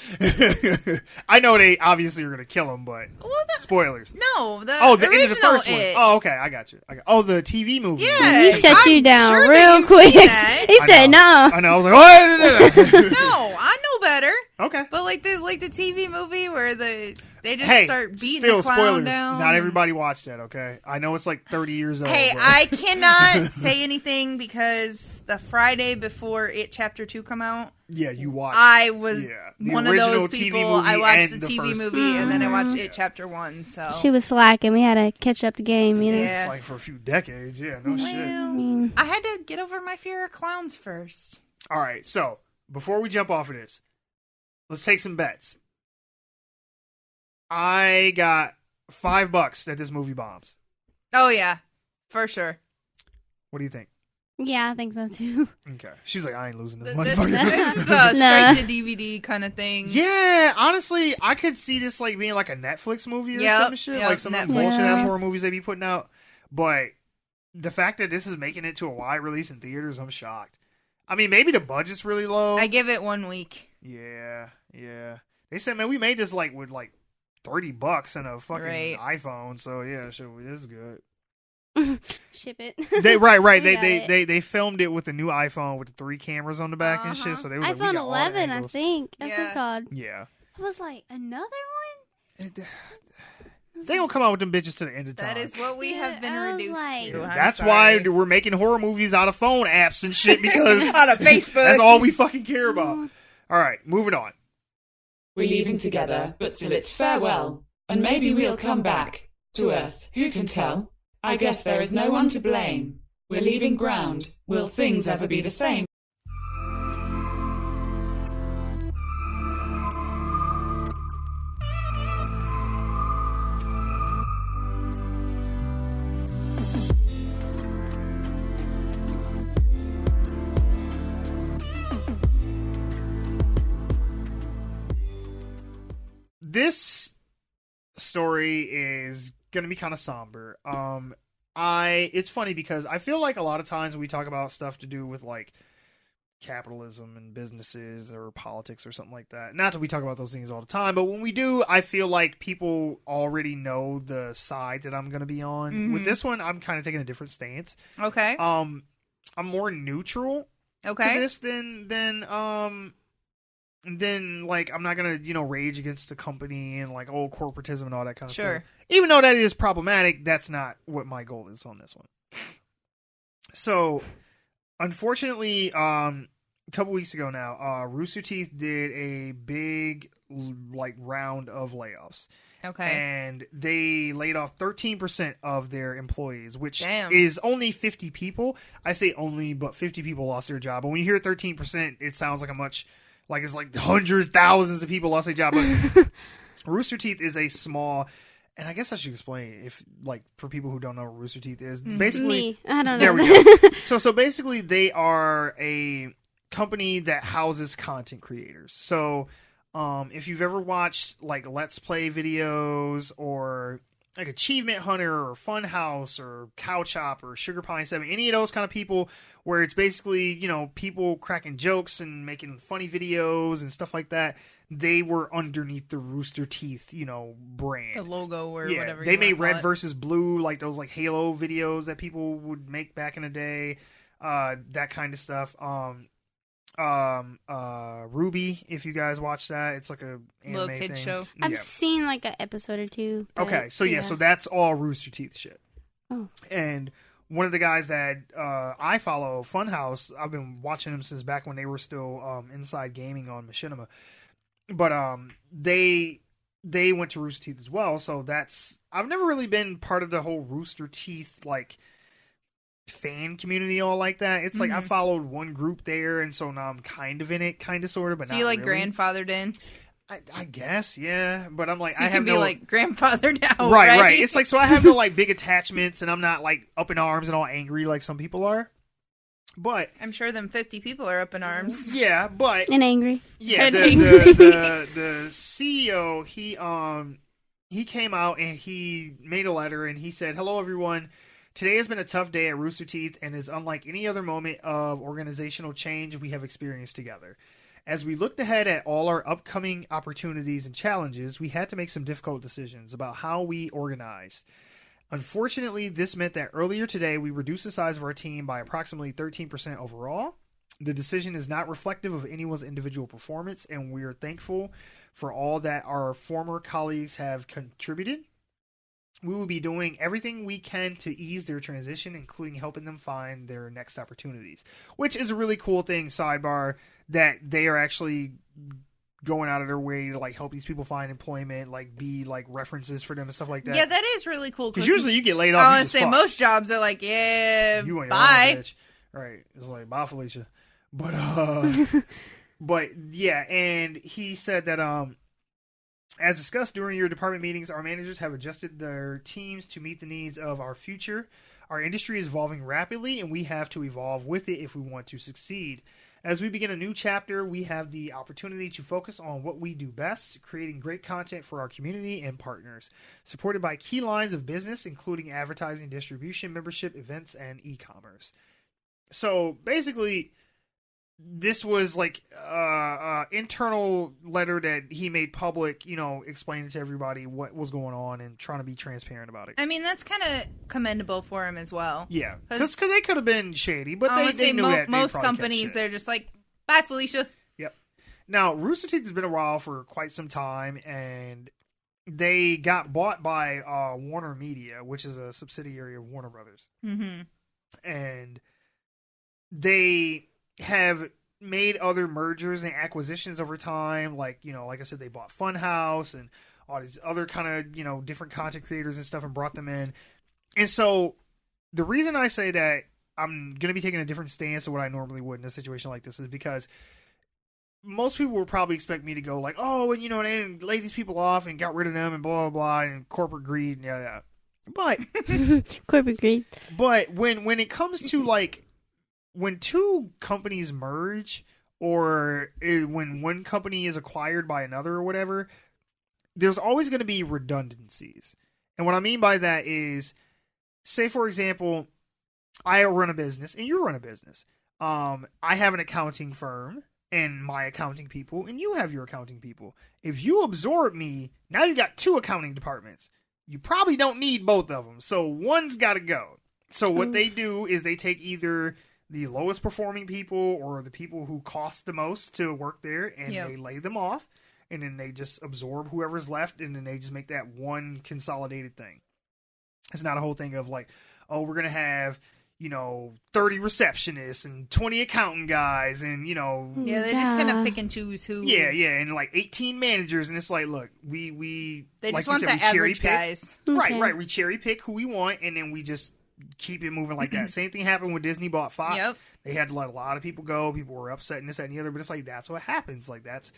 I know they obviously are going to kill him, but spoilers. No, the Oh, the end original of the first It. one. Oh, okay. I got you. Oh, the TV movie. Yeah. He shut I'm you down sure that real you've quick. seen that. He said, no. I know. I was like, what? No, I know better. Okay. But like the TV movie where they just Hey, start beating still the clown spoilers. down. Not everybody watched that, okay? I know it's like 30 years old. Hey, but- I cannot say anything because the Friday before It Chapter 2 come out, Yeah, you watched. I was Yeah, the one of original those TV people. movie I watched and the the TV first- movie and then I watched It Chapter 1. So She was slacking. We had to catch up the game, you know? Yeah. It's like for a few decades. Yeah, no shit. well, mean- I had to get over my fear of clowns first. All right, so before we jump off of this, let's take some bets. I got $5 that this movie bombs. Oh yeah, for sure. What do you think? Yeah, I think so too. Okay. She's like, I ain't losing this This motherfucker. is a straight to DVD kind of thing. Yeah, honestly, I could see this like being like a Netflix movie or some shit. Like some Netflix. bullshit ass horror movies they be putting out. But the fact that this is making it to a wide release in theaters, I'm shocked. I mean, maybe the budget's really low. I give it 1 week. Yeah. They said, man, we made this like with like $30 and a fucking iPhone. So yeah, this is good. Ship it. They filmed it with the new iPhone with the 3 cameras on the back and shit. So they was iPhone 11, I think that's what it's called. Yeah. I was like, another one. They don't come out with them bitches to the end of time. That is what we have been reduced to. That's why we're making horror movies out of phone apps and shit because out of Facebook. That's all we fucking care about. All right, moving on. We're leaving together, but still it's farewell, and maybe we'll come back to Earth. Who can tell? I guess there is no one to blame. We're leaving ground. Will things ever be the same? This story is going to be kind of somber. It's funny because I feel like a lot of times when we talk about stuff to do with like capitalism and businesses or politics or something like that, not that we talk about those things all the time, but when we do, I feel like people already know the side that I'm going to be on. Mm-hmm. With this one, I'm kind of taking a different stance. Okay. I'm more neutral to this than like I'm not gonna rage against the company and like corporatism and all that kind of stuff. Even though that is problematic, that's not what my goal is on this one. So, unfortunately, a couple weeks ago now, Rooster Teeth did a big like round of layoffs. Okay. And they laid off 13% of their employees, which is only 50 people. I say only, but 50 people lost their job. But when you hear 13%, it sounds like like it's like hundreds, thousands of people lost their job. But Rooster Teeth is a small, and I guess I should explain if like for people who don't know what Rooster Teeth is. Basically, me, I don't know. There we go. So basically, they are a company that houses content creators. So if you've ever watched like Let's Play videos or like Achievement Hunter or Funhouse or Cow Chop or Sugar Pine 7, any of those kind of people where it's basically, people cracking jokes and making funny videos and stuff like that, they were underneath the Rooster Teeth, brand. The logo or whatever. They made Red versus Blue, like those like Halo videos that people would make back in the day, that kind of stuff. Ruby, if you guys watch that, it's like a little kid show. I've seen like an episode or two. Okay, so so that's all Rooster Teeth shit. Oh. And one of the guys that I follow, Funhouse, I've been watching him since back when they were still inside gaming on Machinima. But they went to Rooster Teeth as well, so I've never really been part of the whole Rooster Teeth like fan community all like that. It's like I followed one group there, and so now I'm kind of in it, kind of sort of, but so not you like really. Grandfathered in? I guess, yeah, but I'm like, so you I have can be like grandfathered out, right. It's like, so I have no like big attachments, and I'm not like up in arms and all angry like some people are. But I'm sure them 50 people are up in arms. Yeah, but and angry. Yeah, and the CEO he came out and he made a letter and he said, "Hello everyone. Today has been a tough day at Rooster Teeth and is unlike any other moment of organizational change we have experienced together. As we looked ahead at all our upcoming opportunities and challenges, we had to make some difficult decisions about how we organized. Unfortunately, this meant that earlier today we reduced the size of our team by approximately 13% overall. The decision is not reflective of anyone's individual performance, and we are thankful for all that our former colleagues have contributed. We will be doing everything we can to ease their transition, including helping them find their next opportunities." Which is a really cool thing, sidebar, that they are actually going out of their way to like help these people find employment, like be like references for them and stuff like that. Yeah, that is really cool. Because usually you get laid off. I want to say most jobs are like, yeah, you bye. Own, bitch. Right. It's like, bye, Felicia. But but yeah, and he said that as discussed during your department meetings, our managers have adjusted their teams to meet the needs of our future. Our industry is evolving rapidly, and we have to evolve with it if we want to succeed. As we begin a new chapter, we have the opportunity to focus on what we do best, creating great content for our community and partners, supported by key lines of business, including advertising, distribution, membership, events, and e-commerce. So basically, this was like internal letter that he made public, explaining to everybody what was going on and trying to be transparent about it. I mean, that's kind of commendable for him as well. Yeah, because they could have been shady, but they knew that most companies, they're just like, bye, Felicia. Yep. Now, Rooster Teeth has been a while for quite some time, and they got bought by Warner Media, which is a subsidiary of Warner Brothers. Mm-hmm. And they have made other mergers and acquisitions over time. Like I said, they bought Funhouse and all these other kind of, different content creators and stuff and brought them in. And so the reason I say that I'm going to be taking a different stance than what I normally would in a situation like this is because most people would probably expect me to go like, oh, and they laid these people off and got rid of them and blah, blah, blah, and corporate greed and yeah. But corporate greed. But when it comes to like, when two companies merge or when one company is acquired by another or whatever, there's always going to be redundancies. And what I mean by that is, say, for example, I run a business and you run a business. I have an accounting firm and my accounting people, and you have your accounting people. If you absorb me, now you got two accounting departments. You probably don't need both of them. So one's got to go. So what they do is they take either the lowest performing people or the people who cost the most to work there, and they lay them off, and then they just absorb whoever's left, and then they just make that one consolidated thing. It's not a whole thing of like, oh, we're going to have, 30 receptionists and 20 accounting guys and, Yeah, they just kind of pick and choose who. Yeah, and like 18 managers, and it's like, look, they just like want you said, the average guys. Right. We cherry pick who we want, and then we just keep it moving like that. Same thing happened when Disney bought Fox. Yep. They had to let a lot of people go. People were upset and this, that, and the other. But it's like, that's what happens. Like, that's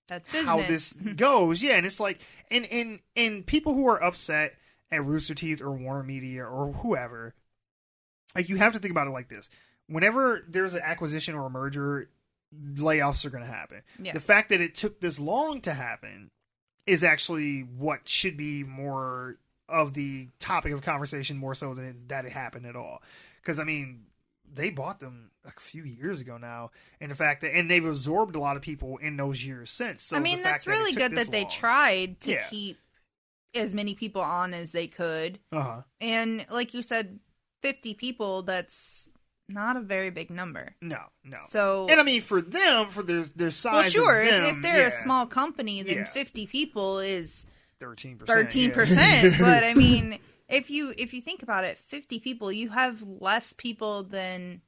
business. how this goes. Yeah, and it's like, and people who are upset at Rooster Teeth or Warner Media or whoever, like, you have to think about it like this. Whenever there's an acquisition or a merger, layoffs are going to happen. Yes. The fact that it took this long to happen is actually what should be more of the topic of conversation, more so than that it happened at all. Because, I mean, they bought them a few years ago now, and the fact that, and they've absorbed a lot of people in those years since. So I mean, that's really good that they tried to keep as many people on as they could. Uh-huh. And like you said, 50 people, that's not a very big number. No. So, and I mean, for them, for their size, well, sure, of them, if they're a small company, then 50 people is 13%. 13%. But I mean, if you think about it, 50 people, you have less people than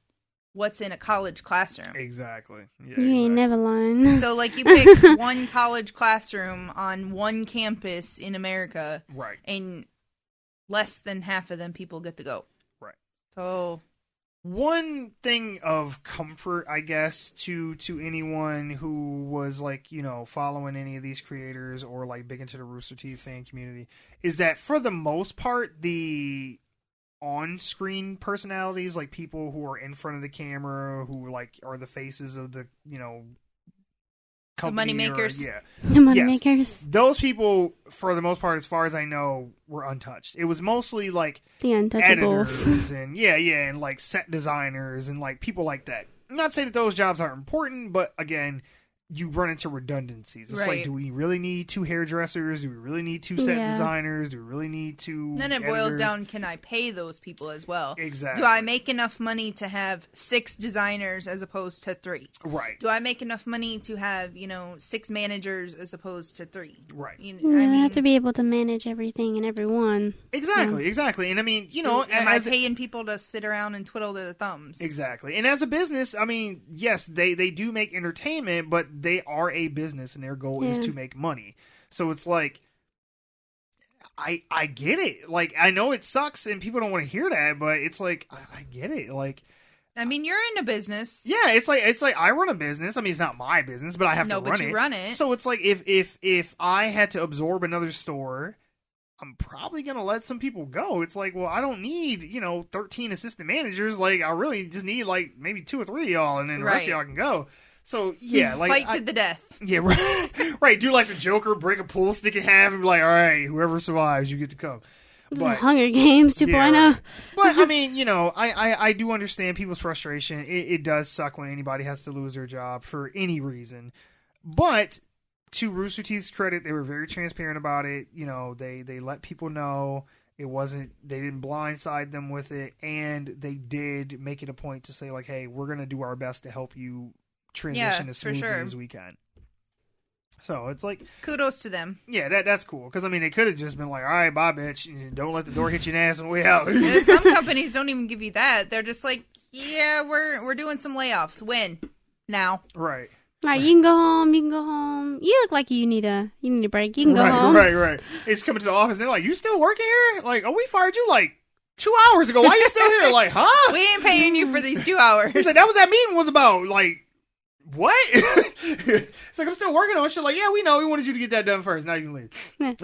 what's in a college classroom. Exactly. Yeah, you ain't never lying. So, like, you pick one college classroom on one campus in America, right? And less than half of them people get to go. Right. So, one thing of comfort, I guess, to anyone who was, like, following any of these creators or, like, big into the Rooster Teeth fan community is that for the most part, the on-screen personalities, like people who are in front of the camera, who, like, are the faces of the, company, the moneymakers. The moneymakers. Those people, for the most part, as far as I know, were untouched. It was mostly like the untouchables, editors and and like set designers and like people like that. I'm not saying that those jobs aren't important, but again, you run into redundancies. It's like, do we really need 2 hairdressers? Do we really need 2 set designers? Do we really need 2 Then it editors? boils down, can I pay those people as well? Exactly. Do I make enough money to have 6 designers as opposed to 3? Right. Do I make enough money to have, 6 managers as opposed to 3? Right. I have to be able to manage everything and everyone. Exactly. And I mean, am I paying people to sit around and twiddle their thumbs? Exactly. And as a business, I mean, yes, they do make entertainment, but they are a business and their goal is to make money. So it's like, I get it. Like, I know it sucks and people don't want to hear that, but it's like, I get it. Like, I mean, you're in a business. Yeah, it's like I run a business. I mean, it's not my business, but I have to run it. No, but you run it. So it's like if I had to absorb another store, I'm probably going to let some people go. It's like, well, I don't need, 13 assistant managers. Like, I really just need, like, maybe 2 or 3 of y'all, and then the rest of y'all can go. So, yeah. like Fight to the death. Yeah, right. Right. Do like the Joker, break a pool stick in half, and be like, all right, whoever survives, you get to come. This is Hunger Games 2.0. Yeah, right. But, I mean, I do understand people's frustration. It does suck when anybody has to lose their job for any reason. But to Rooster Teeth's credit, they were very transparent about it. They let people know it wasn't, they didn't blindside them with it, and they did make it a point to say, like, hey, we're going to do our best to help you transition as smoothly as we can. So it's like, kudos to them. Yeah, that's cool. Because, I mean, they could have just been like, all right, bye, bitch. Don't let the door hit you in the ass on the way out. Some companies don't even give you that. They're just like, yeah, we're doing some layoffs. When? Now. Right. All right, you can go home. You look like you need a break. You can go home. Right. They just come into the office and they're like, you still working here? Like, oh, we fired you like 2 hours ago. Why are you still here? Like, huh? We ain't paying you for these 2 hours. He's like, that was that meeting was about. Like, what? It's like, I'm still working on shit. Like, yeah, we know. We wanted you to get that done first. Now you can leave. You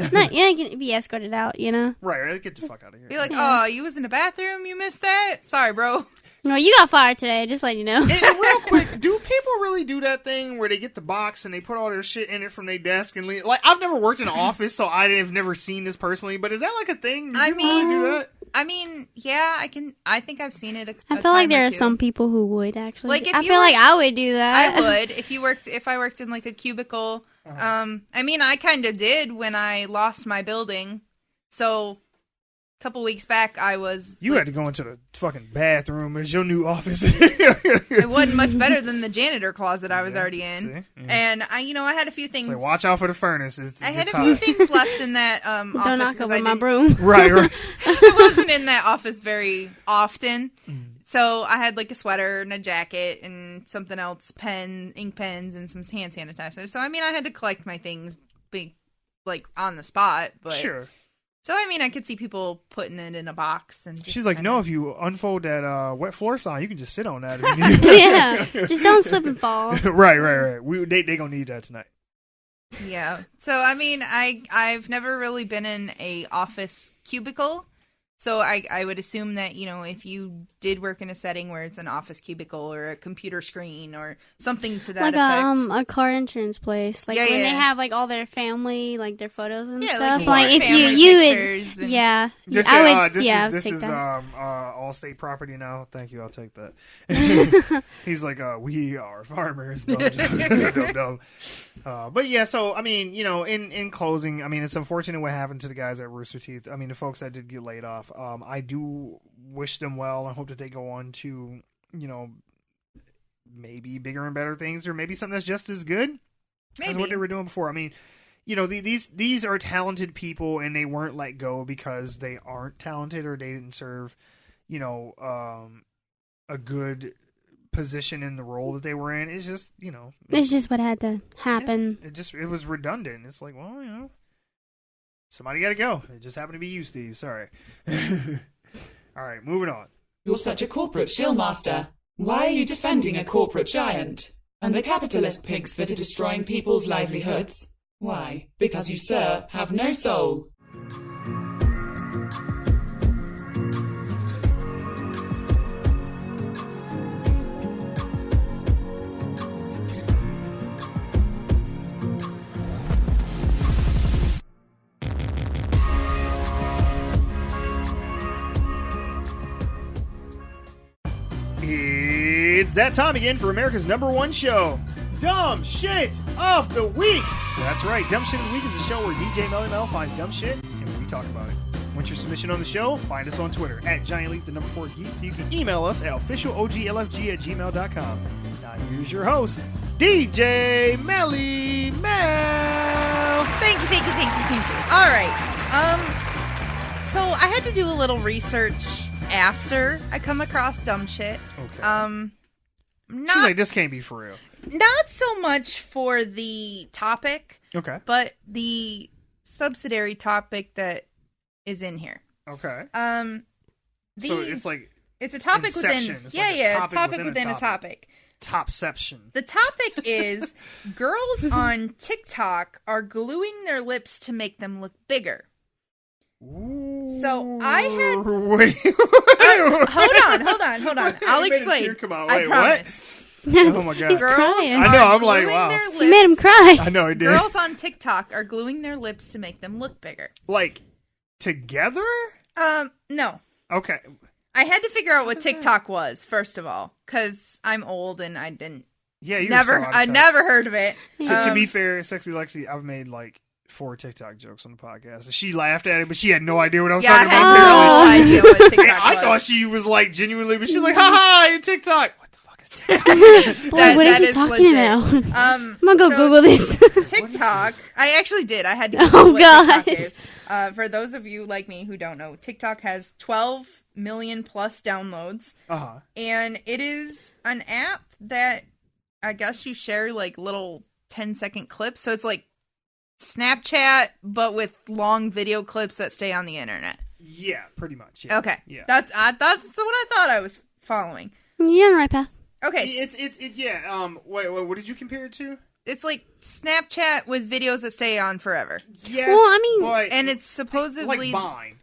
can be escorted out, Right. Get the fuck out of here. Be like, oh, you was in the bathroom? You missed that? Sorry, bro. No, you got fired today, just letting you know. And real quick, do people really do that thing where they get the box and they put all their shit in it from their desk and leave? Like, I've never worked in an office, so I've never seen this personally, but is that like a thing? Do you really do that? I mean, yeah, I think I've seen it I feel like there are some people who would, actually. Like, I feel like I would do that. I would. If I worked in, like, a cubicle. I mean, I kind of did when I lost my building. So couple weeks back, I was... You had to go into the fucking bathroom as your new office. It wasn't much better than the janitor closet I was already in. And I had a few things... So watch out for the furnace. I had a few things left in that office. Don't knock over my broom. Right. I wasn't in that office very often. So I had like a sweater and a jacket and something else, ink pens, and some hand sanitizer. So, I mean, I had to collect my things like on the spot. But sure. So, I mean, I could see people putting it in a box. And she's like, no, if you unfold that wet floor sign, you can just sit on that. Yeah, just don't slip and fall. Right. They going to need that tonight. Yeah. So, I mean, I've never really been in a office cubicle. So I would assume that, if you did work in a setting where it's an office cubicle or a computer screen or something to that effect. Like a car insurance place. Like when they have like all their family, like their photos and stuff. Like if you would, yeah. This is Allstate property now. Thank you. I'll take that. He's like, we are farmers. No. But yeah, so I mean, in closing, I mean, it's unfortunate what happened to the guys at Rooster Teeth. I mean, the folks that did get laid off. I do wish them well. I hope that they go on to, maybe bigger and better things, or maybe something that's just as good as what they were doing before. I mean, these are talented people, and they weren't let go because they aren't talented or they didn't serve, a good position in the role that they were in. It's just, it's just what had to happen. Yeah, it was redundant. It's like, well, somebody got to go. It just happened to be you, Steve. Sorry. All right, moving on. You're such a corporate shillmaster. Why are you defending a corporate giant? And the capitalist pigs that are destroying people's livelihoods? Why? Because you, sir, have no soul. It's that time again for America's #1 show, Dumb Shit of the Week. That's right, Dumb Shit of the Week is a show where DJ Melly Mel finds dumb shit and we talk about it. Want your submission on the show? Find us on Twitter at GiantLeap4Geek, so you can email us at officialoglfg@gmail.com. Now here's your host, DJ Melly Mel. Thank you. All right. So I had to do a little research after I come across dumb shit. Okay. She's like, this can't be for real. Not so much for the topic. Okay. But the subsidiary topic that is in here. Okay. So it's like it's a topic Inception. within. It's Yeah, like a topic within a topic. Topception. The topic is girls on TikTok are gluing their lips to make them look bigger. So I had. Wait. Hold on. I'll You made a explain. tear come out. I Wait, promise. Oh my god. He's Girls crying. I know, are I'm like, gluing wow. their You made him lips- cry. I know it did. Girls on TikTok are gluing their lips to make them look bigger. Like together? No. Okay. I had to figure out what TikTok was first of all, because I'm old and I didn't. Yeah, you I never heard of it. To be fair, Sexy Lexi, I've made like 4 TikTok jokes on the podcast. She laughed at it, but she had no idea what I was Yeah, I talking had about. no idea what TikTok was. I thought she was like genuinely, but she's like, haha, you're TikTok. What the fuck is TikTok? Boy, what is that he is talking legit. about? I'm I'm gonna go Google this. TikTok. I actually did. I had to Oh, Google what TikTok gosh. is. For those of you like me who don't know, TikTok has 12 million plus downloads, Uh-huh. and it is an app that I guess you share like little 10-second clips. So it's like Snapchat, but with long video clips that stay on the internet. Yeah, pretty much. Yeah. Okay, Yeah. that's what I thought I was following. You're on the right path. Okay, Yeah. Wait, what did you compare it to? it's like Snapchat with videos that stay on forever, Yes. Well, I mean- but and it's supposedly like Vine.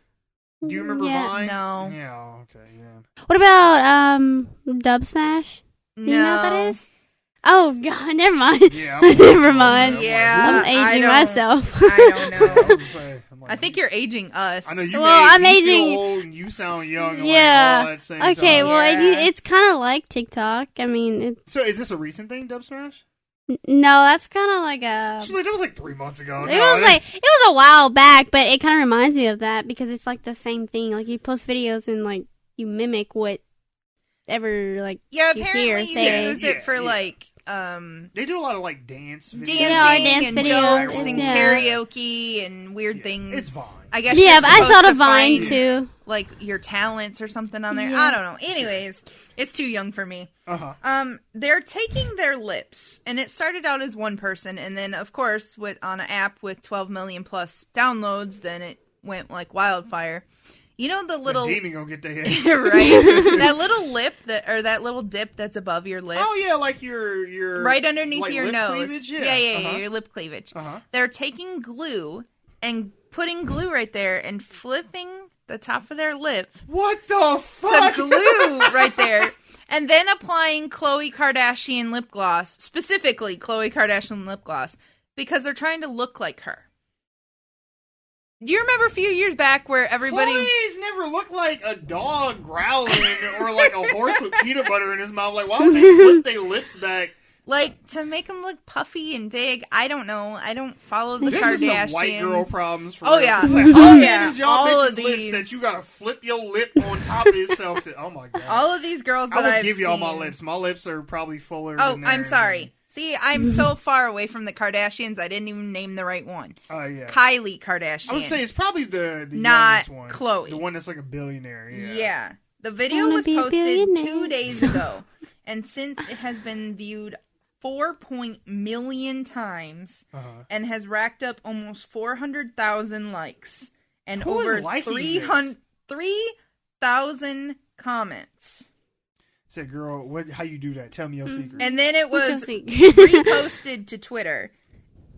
Do you remember Yeah. Vine? No. Yeah. Okay. Yeah. What about Dub Smash? no. You know what that is? Oh god, never mind. Yeah. Never mind. Yeah. I'm I aging don't- myself. I don't know. I'm I think you're aging us. I know you. Well, I'm you feel aging- old and you sound young. And Yeah. Like all at the same Okay, time. well, Yeah. it's kind of like TikTok. I mean, So is this a recent thing, Dub Smash? no, that's kind of like a. She's like, that was like 3 months ago. It was a while back, but it kind of reminds me of that because it's like the same thing. Like you post videos and like you mimic whatever like Yeah, you apparently hear you say. use it for Yeah. like They do a lot of like dance videos. dancing Yeah, or dance and videos, jokes and yeah. karaoke and weird Yeah, things. It's Vine. I guess. Yeah, you're but I supposed thought to of Vine find, too. like your talents or something on there. Yeah. I don't know. Anyways, it's too young for me. Uh-huh. They're taking their lips, and it started out as one person, and then of course, on an app with 12 million plus downloads, then it went like wildfire. You know the little Demon gonna get their right? head. That little lip that little dip that's above your lip. Oh yeah, like your Right underneath like your lip nose. cleavage? Yeah, Uh-huh. your lip cleavage. Uh-huh. They're taking glue and putting glue right there and flipping the top of their lip What the to fuck? glue right there, and then applying Khloe Kardashian lip gloss, specifically Khloe Kardashian lip gloss, because they're trying to look like her. Do you remember a few years back where everybody... Chloe's never looked like a dog growling or like a horse with peanut butter in his mouth. Like, why would they flip their lips back? Like, to make them look puffy and big, I don't know. I don't follow the This Kardashians. is some white girl problems. For Oh, real. yeah. It's like, Oh, how big yeah. is y'all All bitches' of lips these. that you gotta flip your lip on top of itself to... Oh my god. All of these girls that I would I've give y'all my seen- lips. My lips are probably fuller Oh, than I'm theirs. sorry. See, I'm so far away from the Kardashians, I didn't even name the right one. Oh yeah. Kylie Kardashian. I would say it's probably the Not youngest one. Khloe. The one that's like a billionaire. Yeah. Yeah. The video Wanna was be a posted billionaire. 2 days ago, and since it has been viewed 4 million times Uh-huh. and has racked up almost 400,000 likes and Who is over liking 3,000 comments. Said, girl, how you do that? Tell me your secret. And then it What's your was secret? reposted to Twitter.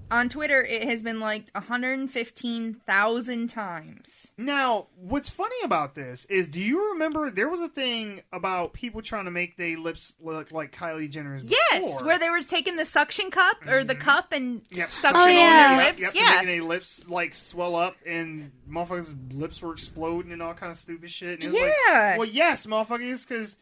On Twitter, it has been liked 115,000 times. Now, what's funny about this is, do you remember there was a thing about people trying to make their lips look like Kylie Jenner's Yes, before? where they were taking the suction cup or the cup and Yep, suction Oh, on yeah. their lips. Yep, Yeah. making their lips like swell up and motherfuckers' lips were exploding and all kind of stupid shit. And it's Yeah. like, well, yes, motherfuckers, because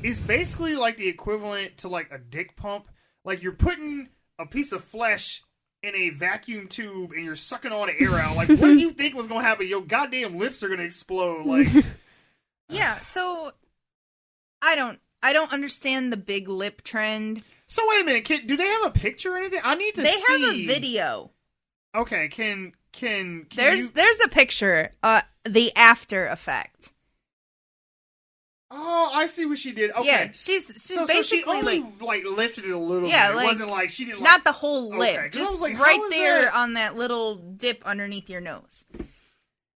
it's basically like the equivalent to like a dick pump. Like you're putting a piece of flesh in a vacuum tube and you're sucking all the air out. Like, what did you think was gonna happen? Your goddamn lips are gonna explode. Like, Yeah, so I don't understand the big lip trend. so wait a minute, do they have a picture or anything? I need to They see. have a video. Okay, can There's a picture. The after effect. Oh, I see what she did. Okay. Yeah, she's So basically she only like lifted it a little Yeah, bit. It like, wasn't like she didn't like... not the whole lip, Okay, 'cause I just was like, how right is there that? on that little dip underneath your nose.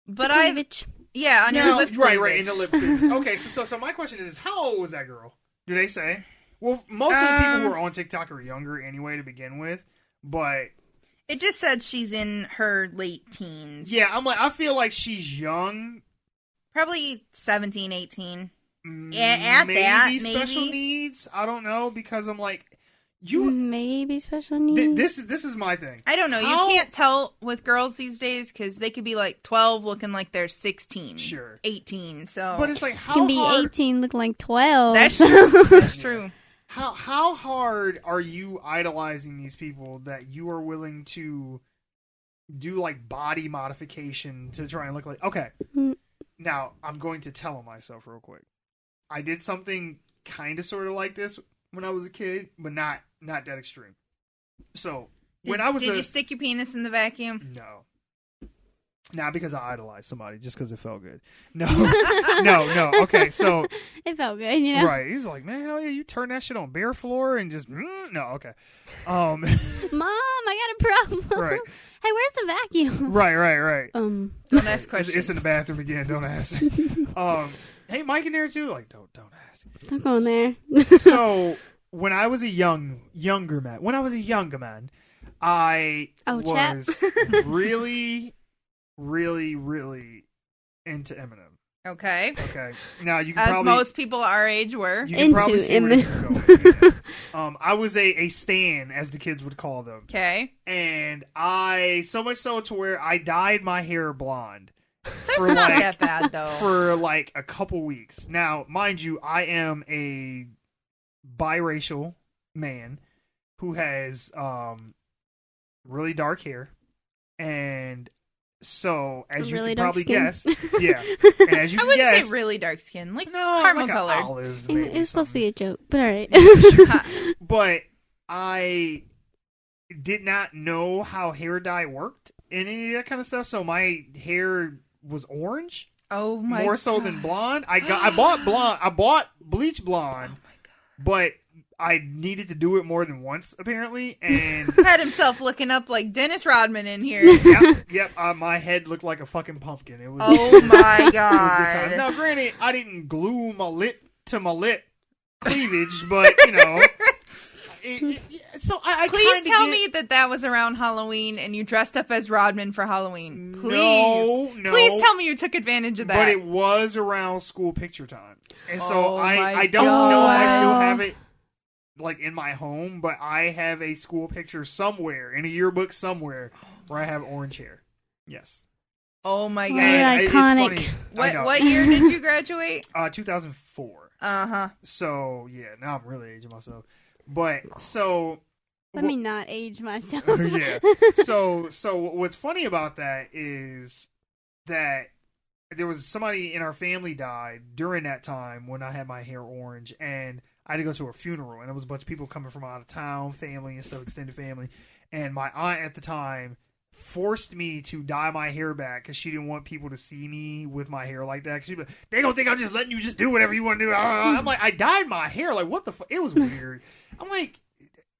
But I Cleavage. yeah, on your No, lip right, in cleavage. the lip cleavage. Okay, so my question is, how old was that girl? Do they say? Well, most of the people who are on TikTok are younger anyway to begin with, but It just said she's in her late teens. Yeah, I'm like, I feel like she's young. Probably 17, 18. Maybe special needs. I don't know, because I'm like, maybe special needs. This is my thing. I don't know. You can't tell with girls these days because they could be like 12 looking like they're 16. Sure. 18. So, but it's like, You can be 18 looking like 12. That's true. That's true. How hard are you idolizing these people that you are willing to do like body modification to try and look like? Okay. Now, I'm going to tell on myself real quick. I did something kind of sort of like this when I was a kid, but not that extreme. So, when I was Did you stick your penis in the vacuum? No. Not because I idolized somebody, just because it felt good. No. No. Okay, so... It felt good, you know? Right. He's like, man, hell yeah, you turn that shit on bare floor and just... No, okay. Mom, I got a problem. Right. Hey, where's the vacuum? Right. Don't ask questions. It's in the bathroom again, don't ask. Hey, Mike in there too? Like, don't ask. Don't go in there. So, when I was a younger man, I was really, really, really into Eminem. Okay. Now you can As probably, most people our age were. You can probably see where this is going. Yeah. I was a stan, as the kids would call them. Okay. And I, so much so to where I dyed my hair blonde. That's not that bad, though. For like a couple weeks. Now, mind you, I am a biracial man who has really dark hair. And so, as you can probably guess, yeah. And as you I can wouldn't guess, say really dark skin, like no, caramel like color. Olive, It was supposed to be a joke, but alright. But I did not know how hair dye worked and any of that kind of stuff, so my hair was orange. Oh my! More so than blonde. I bought bleach blonde, but I needed to do it more than once apparently, and had himself looking up like Dennis Rodman in here. Yep. My head looked like a fucking pumpkin. It was. Oh my It was good god! times. Now, granted, I didn't glue my lip to my lip cleavage, but you know. So I please tell me that was around Halloween and you dressed up as Rodman for Halloween. Please, no. Please tell me you took advantage of that. But it was around school picture time, and so Oh I don't God. know if I still have it like in my home, but I have a school picture somewhere in a yearbook somewhere where I have orange hair. Yes. Oh my god! And You're iconic. It's funny. What year did you graduate? 2004. Uh-huh. So yeah, now I'm really aging myself. But so Let me not age myself. yeah. So what's funny about that is that there was somebody in our family died during that time when I had my hair orange, and I had to go to a funeral, and there was a bunch of people coming from out of town, family and stuff, extended family, and my aunt at the time forced me to dye my hair back because she didn't want people to see me with my hair like that. She'd be like, they don't think I'm just letting you just do whatever you want to do. I'm like, I dyed my hair. Like, what the fuck? It was weird. I'm like,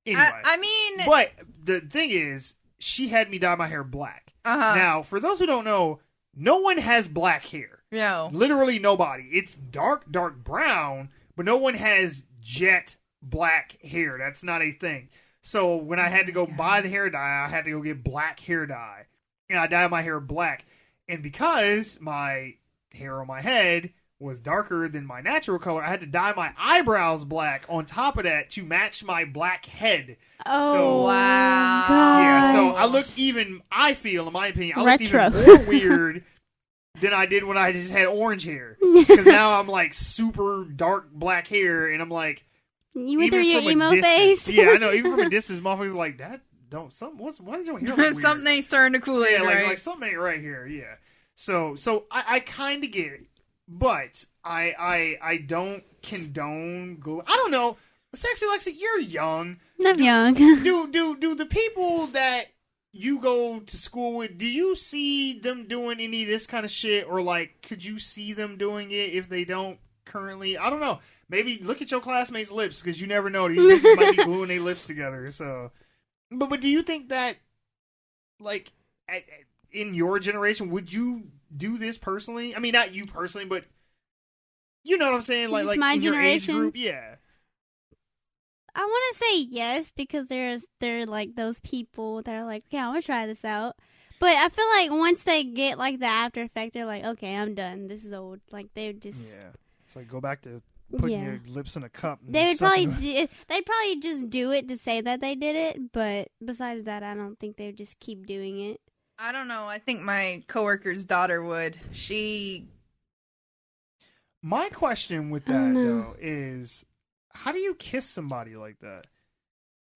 anyway. I mean, but the thing is, she had me dye my hair black. Now, for those who don't know, no one has black hair. No. Literally nobody. It's dark brown, but no one has jet black hair. That's not a thing. So when I had to go buy the hair dye, I had to go get black hair dye. And I dyed my hair black. And because my hair on my head was darker than my natural color, I had to dye my eyebrows black on top of that to match my black head. Oh, so, wow. Gosh. Yeah, so I looked even, I feel, in my opinion, I looked Retro. even more weird than I did when I just had orange hair. Because now I'm like super dark black hair, and I'm like, You went even through your from a emo distance- phase? Yeah, I know. Even from a distance, motherfuckers are like, that don't, why is your hair look weird? Something ain't starting to cool Yeah, in, right? like something ain't right here. Yeah. So I kind of get it, but I don't condone glue. I don't know. Sexy Lexi, you're young. I'm young. Do the people that you go to school with, do you see them doing any of this kind of shit, or like could you see them doing it if they don't currently? I don't know. Maybe look at your classmates' lips, because you never know. These bitches might be gluing their lips together. So, but do you think that, like, in your generation, would you do this personally? I mean, not you personally, but you know what I'm saying? Like my in your age generation? group, yeah. I want to say yes because they're like those people that are like, yeah, I want to try this out. But I feel like once they get like the after effect, they're like, okay, I'm done. This is old. Like they just It's like go back to putting your lips in a cup. And they would sucking they'd probably just do it to say that they did it. But besides that, I don't think they would just keep doing it. I don't know. I think my coworker's daughter would. My question with that though is, how do you kiss somebody like that?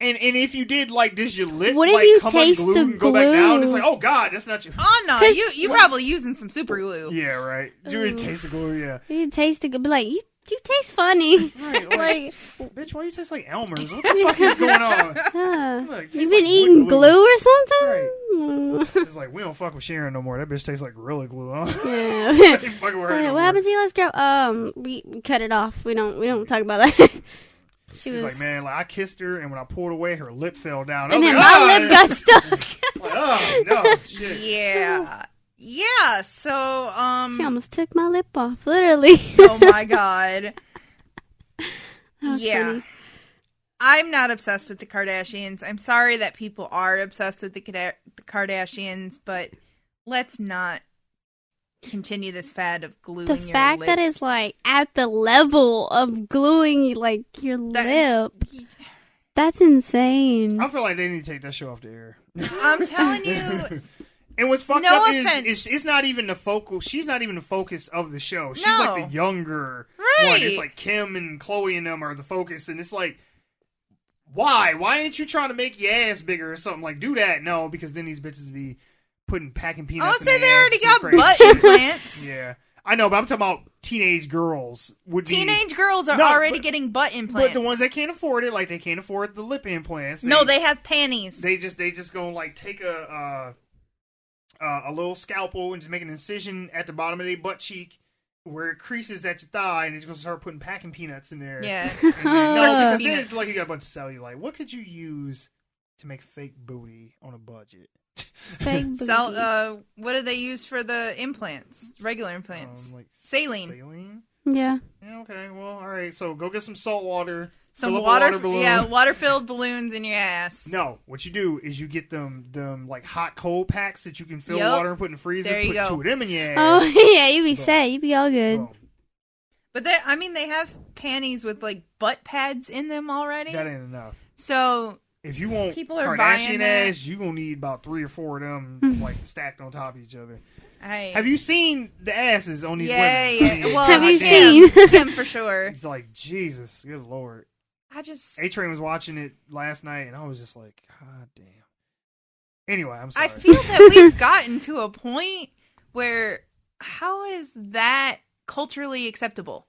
And if you did, like, does your lip what if like you come taste unglued the and go back down? glue? It's like, oh god, that's not you. Oh no, you probably using some super glue. Yeah, right. Do you taste the glue? Yeah. You taste it, but like you taste funny. Right. Like, bitch, why you taste like Elmer's? What the fuck is going on? Like, you've tastes been like eating wood glue or something? Right. It's like we don't fuck with Sharon no more. That bitch tastes like Gorilla Glue, huh? Yeah. Ain't fucking with her What no more. happened to you last girl? We cut it off. We don't talk about that. She was He's like, man, like I kissed her, and when I pulled away, her lip fell down. and I then was my like, lip got stuck. like, oh no, shit. Yeah. So She almost took my lip off, literally. oh my god. That was funny. I'm not obsessed with the Kardashians. I'm sorry that people are obsessed with the Kardashians, but let's not continue this fad of gluing The your fact lips. that it's like at the level of gluing like your lip, that's insane. I feel like they need to take that show off the air. I'm telling you. And what's fucked No up offense. is it's not even the focal. She's not even the focus of the show. She's No. like the younger Right. one. It's like Kim and Chloe and them are the focus, and it's like, why? Why ain't you trying to make your ass bigger or something? Like, do that. No, because then these bitches be packing I peanuts. would say in they their already ass. got It's butt crazy. implants. Yeah, I know, but I'm talking about teenage girls. Teenage girls are No, already but- getting butt implants. But the ones that can't afford it, like they can't afford the lip implants. No, they have panties. They just go like take a little scalpel and just make an incision at the bottom of their butt cheek where it creases at your thigh, and it's going to start putting packing peanuts in there. Yeah. And then, no, because then Peanuts. it's like you got a bunch of cellulite. What could you use to make fake booty on a budget? Fake booty. So, what do they use for the implants? Regular implants. Like Saline. Saline? Yeah. Yeah, okay. Well, all right. So go get some salt water. Some fill up a water balloon. yeah, water-filled balloons in your ass. No, what you do is you get them like hot cold packs that you can fill Yup. water and put in the freezer. There you put go. 2 of them in your ass. Oh yeah, you be Boom. set. You be all good. Boom. But they have panties with like butt pads in them already. That ain't enough. So If you want People are buying Kardashian that. ass, you gonna need about 3 or 4 of them like stacked on top of each other. Have you seen the asses on these women? Yeah. Well, Have you Kim, seen? Kim for sure. It's like Jesus, good lord. I just A-Train was watching it last night, and I was just like, God damn. Anyway, I'm sorry. I feel that we've gotten to a point where how is that culturally acceptable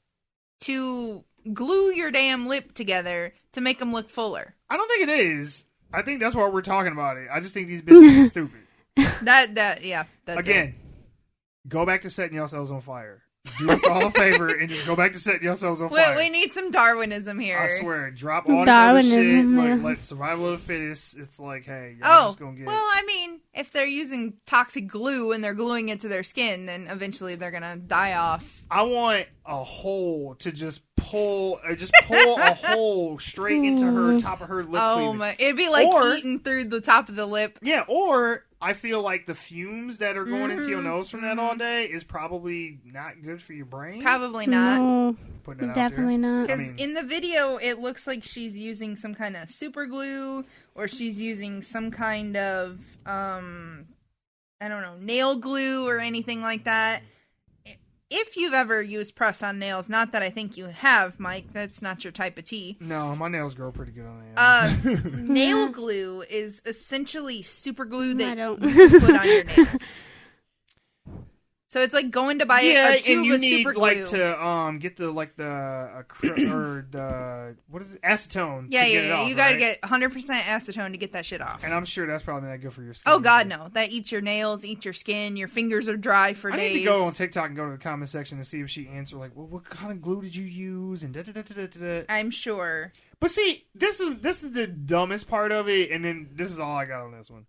to glue your damn lip together to make them look fuller? I don't think it is. I think that's why we're talking about it. I just think these bitches are stupid. That's Again, go back to setting yourselves on fire. Do us all a favor and just go back to setting yourselves on fire. We need some Darwinism here. I swear, drop all this other shit. Darwinism, Like, yeah. let survival of the fittest. It's like, hey, y'all just gonna get. Well, I mean, if they're using toxic glue and they're gluing it to their skin, then eventually they're gonna die off. I want a hole to just pull a hole straight into her top of her lip. Oh cleavage. my! It'd be like Or- eating through the top of the lip. Yeah, or I feel like the fumes that are going into Mm-hmm. your nose from that all day is probably not good for your brain. Probably not. No, Putting it out definitely there. not. I Because mean- in the video, it looks like she's using some kind of super glue, or she's using some kind of, I don't know, nail glue or anything like that. If you've ever used press-on nails, not that I think you have, Mike, that's not your type of tea. No, my nails grow pretty good on that. Nail glue is essentially super glue I that don't. you put on your nails. So it's like going to buy a tube and you of need super glue. like to get the what is it, acetone. Yeah, to get it yeah, off, you gotta right? get 100% acetone to get that shit off. And I'm sure that's probably not good for your skin. Oh God, either. no! That eats your nails, eats your skin. Your fingers are dry for I days. need to go on TikTok and go to the comment section and see if she answered like, well, what kind of glue did you use and da da da da da da. I'm sure. But see, this is the dumbest part of it, and then this is all I got on this one.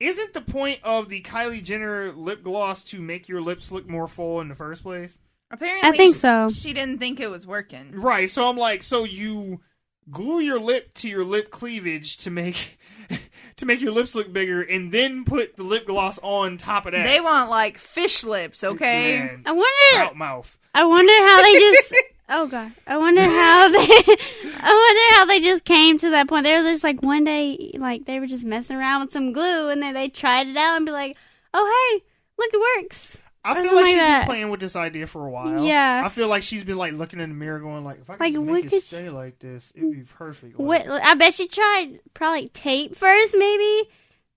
Isn't the point of the Kylie Jenner lip gloss to make your lips look more full in the first place? Apparently, I think so. She didn't think it was working. Right, so I'm like, so you glue your lip to your lip cleavage to make your lips look bigger, and then put the lip gloss on top of that. They want like fish lips, okay? Man, I wonder. trout mouth. I wonder how they just. Oh god! I wonder how they. I wonder how they just came to that point. They were just like one day, like they were just messing around with some glue, and then they tried it out and be like, "Oh hey, look, it works." I Or feel something like like she's that. been playing with this idea for a while. Yeah. I feel like she's been like looking in the mirror, going like, if I could Like, just what make it could stay like this, it'd be perfect. What? I bet she tried probably tape first, maybe,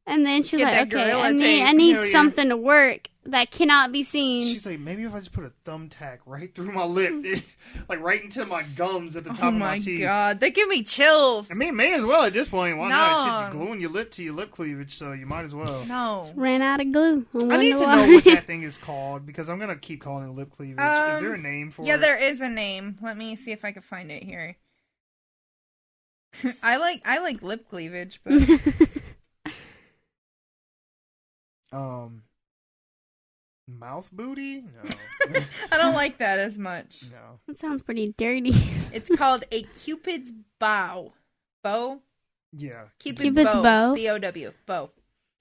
and then she's Get like, that "Okay, Gorilla I need Tape. Hell yeah. something to work that cannot be seen." She's like, maybe if I just put a thumbtack right through my lip, like right into my gums at the top Oh of my my teeth. god, they give me chills. I mean, may as well at this point. Why not? Shit, No. you're gluing your lip to your lip cleavage, so you might as well. No. Ran out of glue. I need to know what that thing is called, because I'm gonna keep calling it lip cleavage. Is there a name for it? Yeah, there is a name. Let me see if I can find it here. I like lip cleavage, but Mouth booty? No. I don't like that as much. No. That sounds pretty dirty. It's called a Cupid's bow. Bow? Yeah. Cupid's bow? B-O-W. Bow.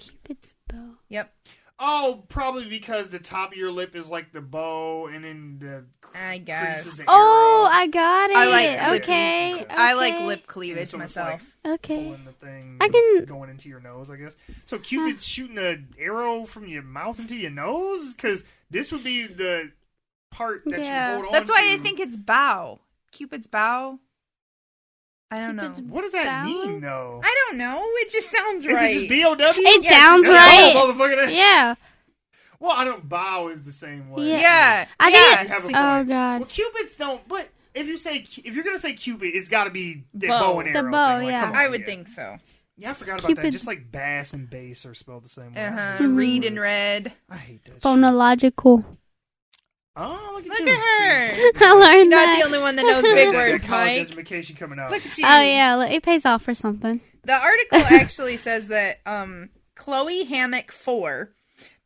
Cupid's bow. Yep. Oh, probably because the top of your lip is like the bow, and then the I guess. crease is the Oh, arrow. I got it. I like lip- okay. I like okay. lip And cleavage so it's myself. like Okay. pulling the thing I can- going into your nose, I guess. So Cupid's shooting an arrow from your mouth into your nose? Because this would be the part that Yeah. you hold on That's why I to. think it's bow. Cupid's bow? I don't Cupid's know. What does that bow? mean, though? I don't know. It just sounds Is right. it just B-O-W? It Yes, sounds it's right. Oh, motherfucker. Yeah. Well, I don't. Bow is the same way. Yeah. Yeah. I yeah. think You have a Oh point. god. Well, Cupids don't. But if you're gonna say Cupid, it's got to be the Bow. bow and The arrow. bow, thing. Like, yeah. come on, I would yeah. think so. Yeah, I forgot about that. Cupid- Just like bass and bass are spelled the same way. Uh-huh. Read and read. I hate that. Shit. Phonological. Oh, look at Look you. at her. I learned You're not that. the only one that knows See? big That words, college Mike. education coming out. Look at you. Oh yeah, it pays off for something. The article actually says that Chloe Hammock 4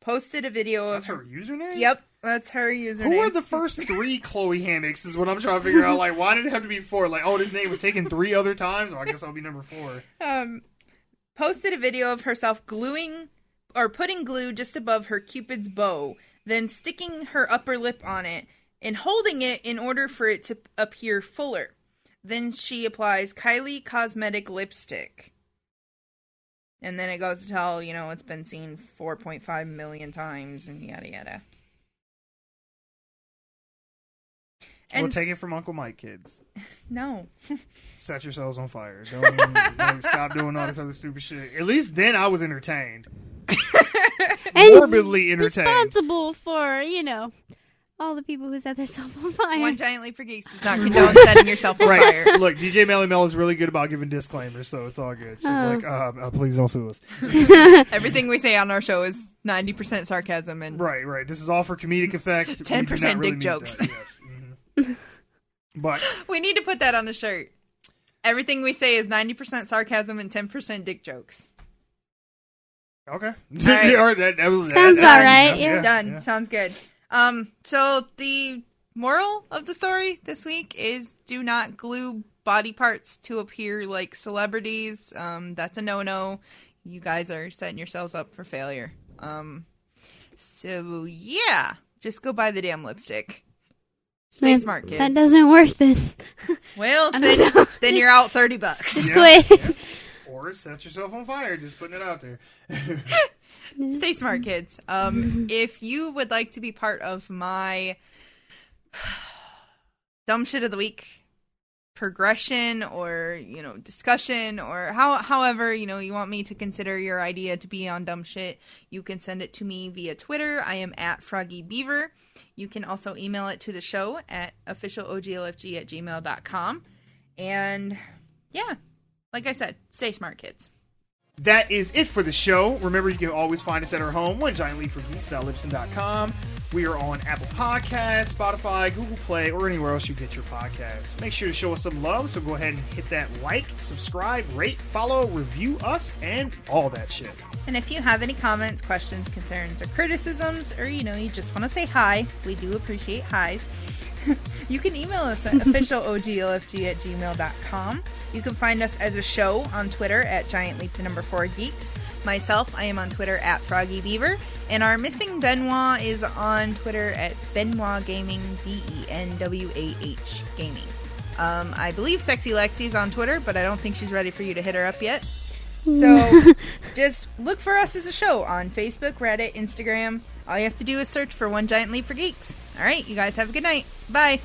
posted a video of That's her username? Yep, that's her username. Who are the first 3 Chloe Hammocks is what I'm trying to figure out. Like, why did it have to be 4? Like, oh, this name was taken 3 other times? Oh, I guess I'll be number 4. Posted a video of herself gluing or putting glue just above her Cupid's bow, then sticking her upper lip on it and holding it in order for it to appear fuller. Then she applies Kylie Cosmetic lipstick. And then it goes to tell, it's been seen 4.5 million times and yada yada. We'll take it from Uncle Mike, kids. No. Set yourselves on fire. Don't stop doing all this other stupid shit. At least then I was entertained. And Morbidly entertained. responsible for, all the people who set themselves on fire. One Giant Leap for Geeks does not condone setting yourself on fire. Right. Look, DJ Melly Mel is really good about giving disclaimers, so it's all good. She's like, please don't sue us. Everything we say on our show is 90% sarcasm and Right. This is all for comedic effect. 10% dick jokes. Yes. Mhm. But we need to put that on a shirt. Everything we say is 90% sarcasm and 10% dick jokes. okay. right. All right, that was, Sounds that- about that- right, yeah, yeah. Done. yeah. Sounds good. So the moral of the story this week is do not glue body parts to appear like celebrities. That's a no-no. You guys are setting yourselves up for failure. So yeah, just go buy the damn lipstick. Stay Man, smart, kids. That doesn't work then. Well, I don't know. then you're out $30. Just Yeah. quit. Or set yourself on fire, just putting it out there. Stay smart, kids. If you would like to be part of my dumb shit of the week progression or, discussion or however, you want me to consider your idea to be on dumb shit, you can send it to me via Twitter. I am at Froggy Beaver. You can also email it to the show at officialoglfg@gmail.com. And yeah, like I said, stay smart, kids. That is it for the show. Remember, you can always find us at our home, onegiantleapforgeeks.libsyn.com. We are on Apple Podcasts, Spotify, Google Play, or anywhere else you get your podcasts. Make sure to show us some love, so go ahead and hit that like, subscribe, rate, follow, review us, and all that shit. And if you have any comments, questions, concerns, or criticisms, or you just want to say hi, we do appreciate highs. You can email us at officialoglfg@gmail.com. You can find us as a show on Twitter at GiantLeap4Geeks. Myself, I am on Twitter at FroggyBeaver. And our missing Benoit is on Twitter at Benoit Gaming, BENWAH Gaming. I believe Sexy Lexi is on Twitter, but I don't think she's ready for you to hit her up yet. So just look for us as a show on Facebook, Reddit, Instagram. All you have to do is search for One Giant Leap for Geeks. All right, you guys have a good night. Bye.